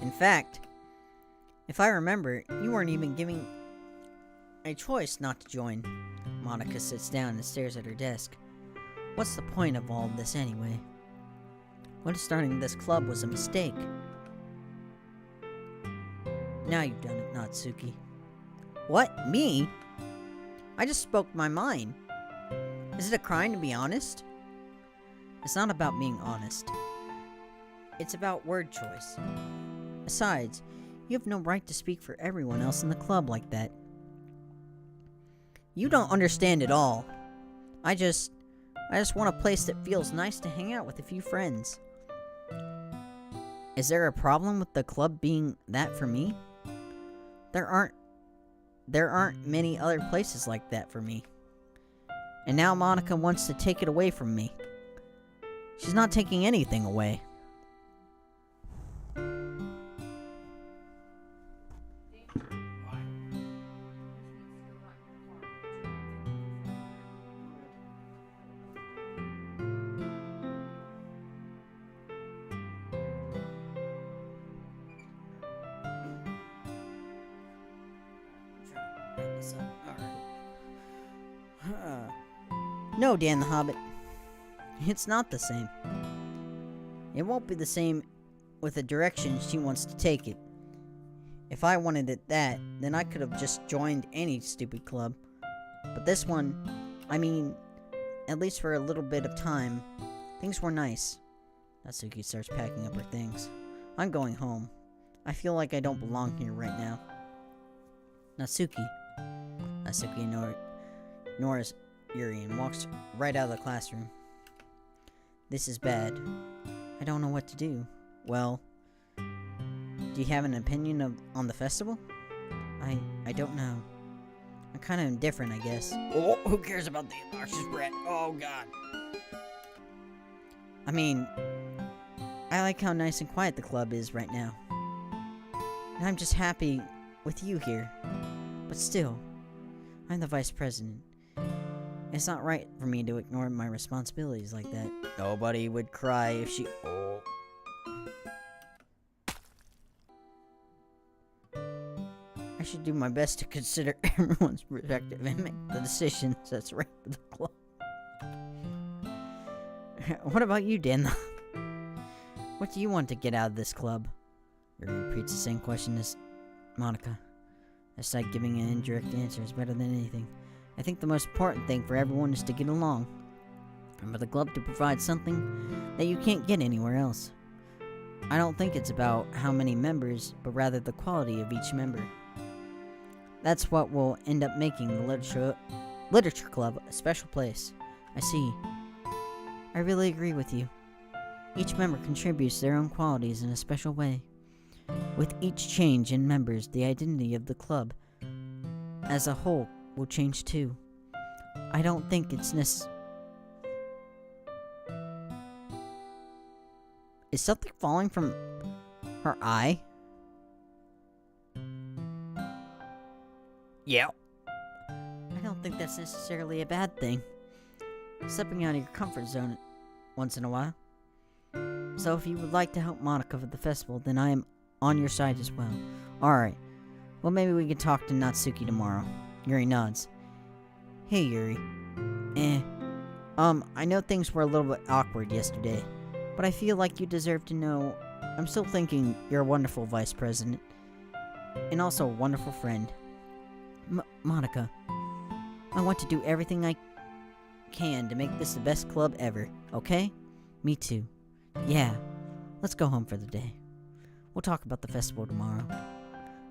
In fact, if I remember, you weren't even giving a choice not to join. Monica sits down and stares at her desk. What's the point of all this anyway? What if starting this club was a mistake? Now you've done it, Natsuki. What? Me? I just spoke my mind. Is it a crime to be honest? It's not about being honest. It's about word choice. Besides, you have no right to speak for everyone else in the club like that. You don't understand at all. I just want a place that feels nice to hang out with a few friends. Is there a problem with the club being that for me? There aren't many other places like that for me. And now Monica wants to take it away from me. She's not taking anything away. got this up. Alright. No, Dan the Hobbit. It's not the same. It won't be the same with the direction she wants to take it. If I wanted it that, then I could have just joined any stupid club. But this one, I mean, at least for a little bit of time, things were nice. Natsuki starts packing up her things. I'm going home. I feel like I don't belong here right now. Natsuki ignores Yuri and walks right out of the classroom. This is bad. I don't know what to do. Well, do you have an opinion on the festival? I don't know. I'm kind of indifferent, I guess. Oh, who cares about the obnoxious brat? Oh, God. I mean, I like how nice and quiet the club is right now. And I'm just happy with you here. But still, I'm the vice president. It's not right for me to ignore my responsibilities like that. Nobody would cry if she... Oh. I should do my best to consider everyone's perspective and make the decisions that's right for the club. What about you, Dan? What do you want to get out of this club? Yuri repeats the same question as Monica. It's like giving an indirect answer is better than anything. I think the most important thing for everyone is to get along. And for the club to provide something that you can't get anywhere else. I don't think it's about how many members, but rather the quality of each member. That's what will end up making the literature club a special place. I see. I really agree with you. Each member contributes their own qualities in a special way. With each change in members, the identity of the club as a whole will change too. I don't think it's necessary. Is something falling from her eye? Yeah. I don't think that's necessarily a bad thing. Stepping out of your comfort zone once in a while. So if you would like to help Monica with the festival, then I am on your side as well. Alright. Well, maybe we can talk to Natsuki tomorrow. Yuri nods. Hey, Yuri. I know things were a little bit awkward yesterday, but I feel like you deserve to know I'm still thinking you're a wonderful vice president, and also a wonderful friend. Monica, I want to do everything I can to make this the best club ever, okay? Me too. Yeah, let's go home for the day. We'll talk about the festival tomorrow.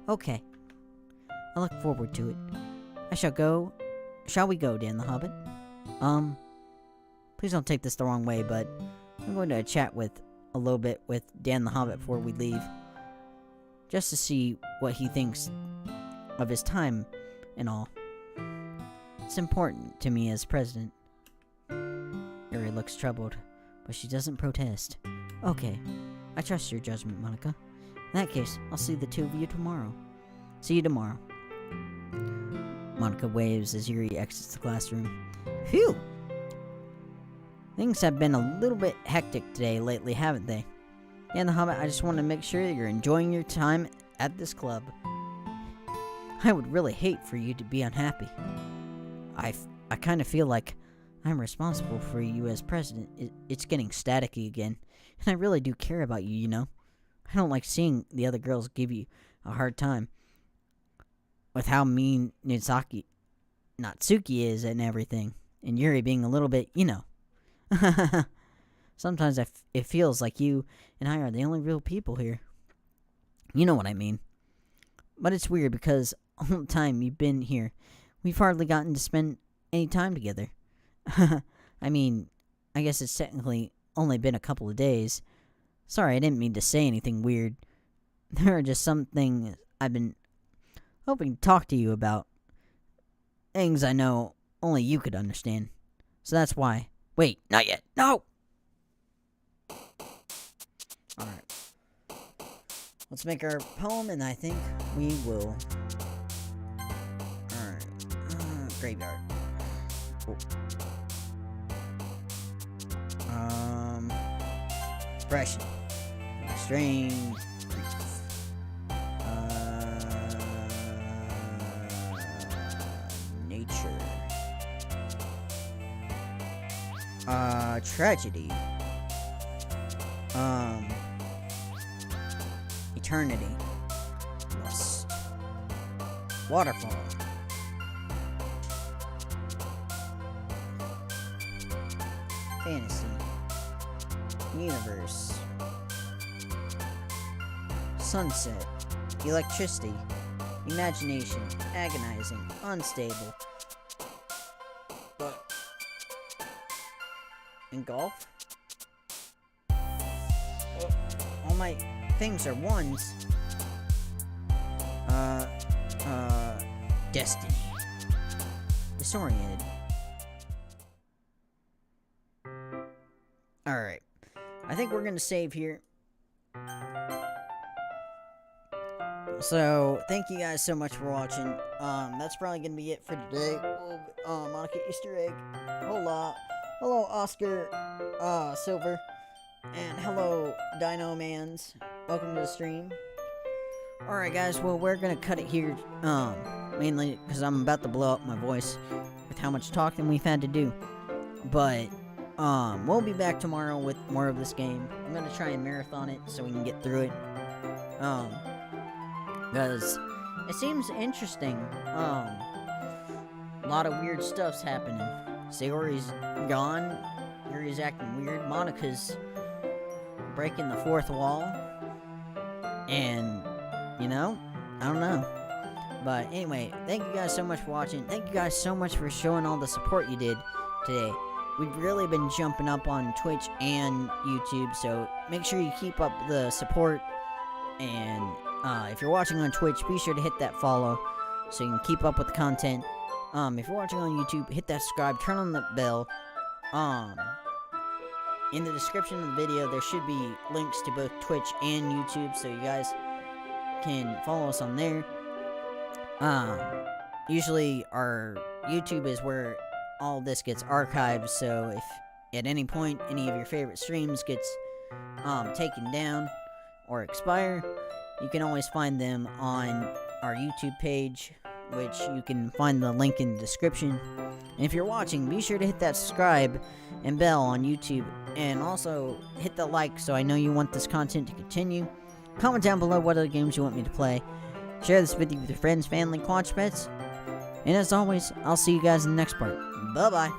Okay. I look forward to it. I shall go. Shall we go, Dan the Hobbit? Please don't take this the wrong way, but I'm going to chat a little bit with Dan the Hobbit before we leave. Just to see what he thinks of his time and all. It's important to me as president. Yuri looks troubled, but she doesn't protest. Okay, I trust your judgment, Monica. In that case, I'll see the two of you tomorrow. See you tomorrow. Monica waves as Yuri exits the classroom. Phew! Things have been a little bit hectic today lately, haven't they? Dan the Hobbit, I just want to make sure that you're enjoying your time at this club. I would really hate for you to be unhappy. I kind of feel like I'm responsible for you as president. It's getting staticky again. And I really do care about you, you know? I don't like seeing the other girls give you a hard time. With how mean Natsuki is and everything. And Yuri being a little bit, you know. Sometimes it feels like you and I are the only real people here. You know what I mean. But it's weird because all the time you've been here, we've hardly gotten to spend any time together. I mean, I guess it's technically only been a couple of days. Sorry, I didn't mean to say anything weird. There are just some things I've been hoping to talk to you about. Things I know only you could understand. So that's why. Wait, not yet. No! Alright. Let's make our poem, and I think we will. Alright. Graveyard. Oh. Expression. Strange. Tragedy. Eternity. Lust. Waterfall. Fantasy. Universe. Sunset. Electricity. Imagination. Agonizing. Unstable. But. And golf? All my things are ones. Destiny. Disoriented. Alright. I think we're gonna save here. So, thank you guys so much for watching. That's probably gonna be it for today. Monica Easter egg. Hola. Hello, Oscar, Silver. And hello, Dino Mans. Welcome to the stream. Alright, guys, well, we're gonna cut it here, mainly because I'm about to blow up my voice with how much talking we've had to do. But, we'll be back tomorrow with more of this game. I'm gonna try and marathon it so we can get through it. Because it seems interesting. A lot of weird stuff's happening. Sayori's gone. Yuri's acting weird. Monica's breaking the fourth wall. And, you know, I don't know. But anyway, thank you guys so much for watching. Thank you guys so much for showing all the support you did today. We've really been jumping up on Twitch and YouTube, so make sure you keep up the support. And if you're watching on Twitch, be sure to hit that follow so you can keep up with the content. If you're watching on YouTube, hit that subscribe, turn on the bell. In the description of the video, there should be links to both Twitch and YouTube, so you guys can follow us on there. Usually our YouTube is where all this gets archived, so if at any point any of your favorite streams gets taken down or expire, you can always find them on our YouTube page, which you can find the link in the description. And if you're watching, be sure to hit that subscribe and bell on YouTube, and also hit the like so I know you want this content to continue. Comment down below what other games you want me to play. Share this video with your friends, family, quadrupeds. And as always, I'll see you guys in the next part. Bye-bye.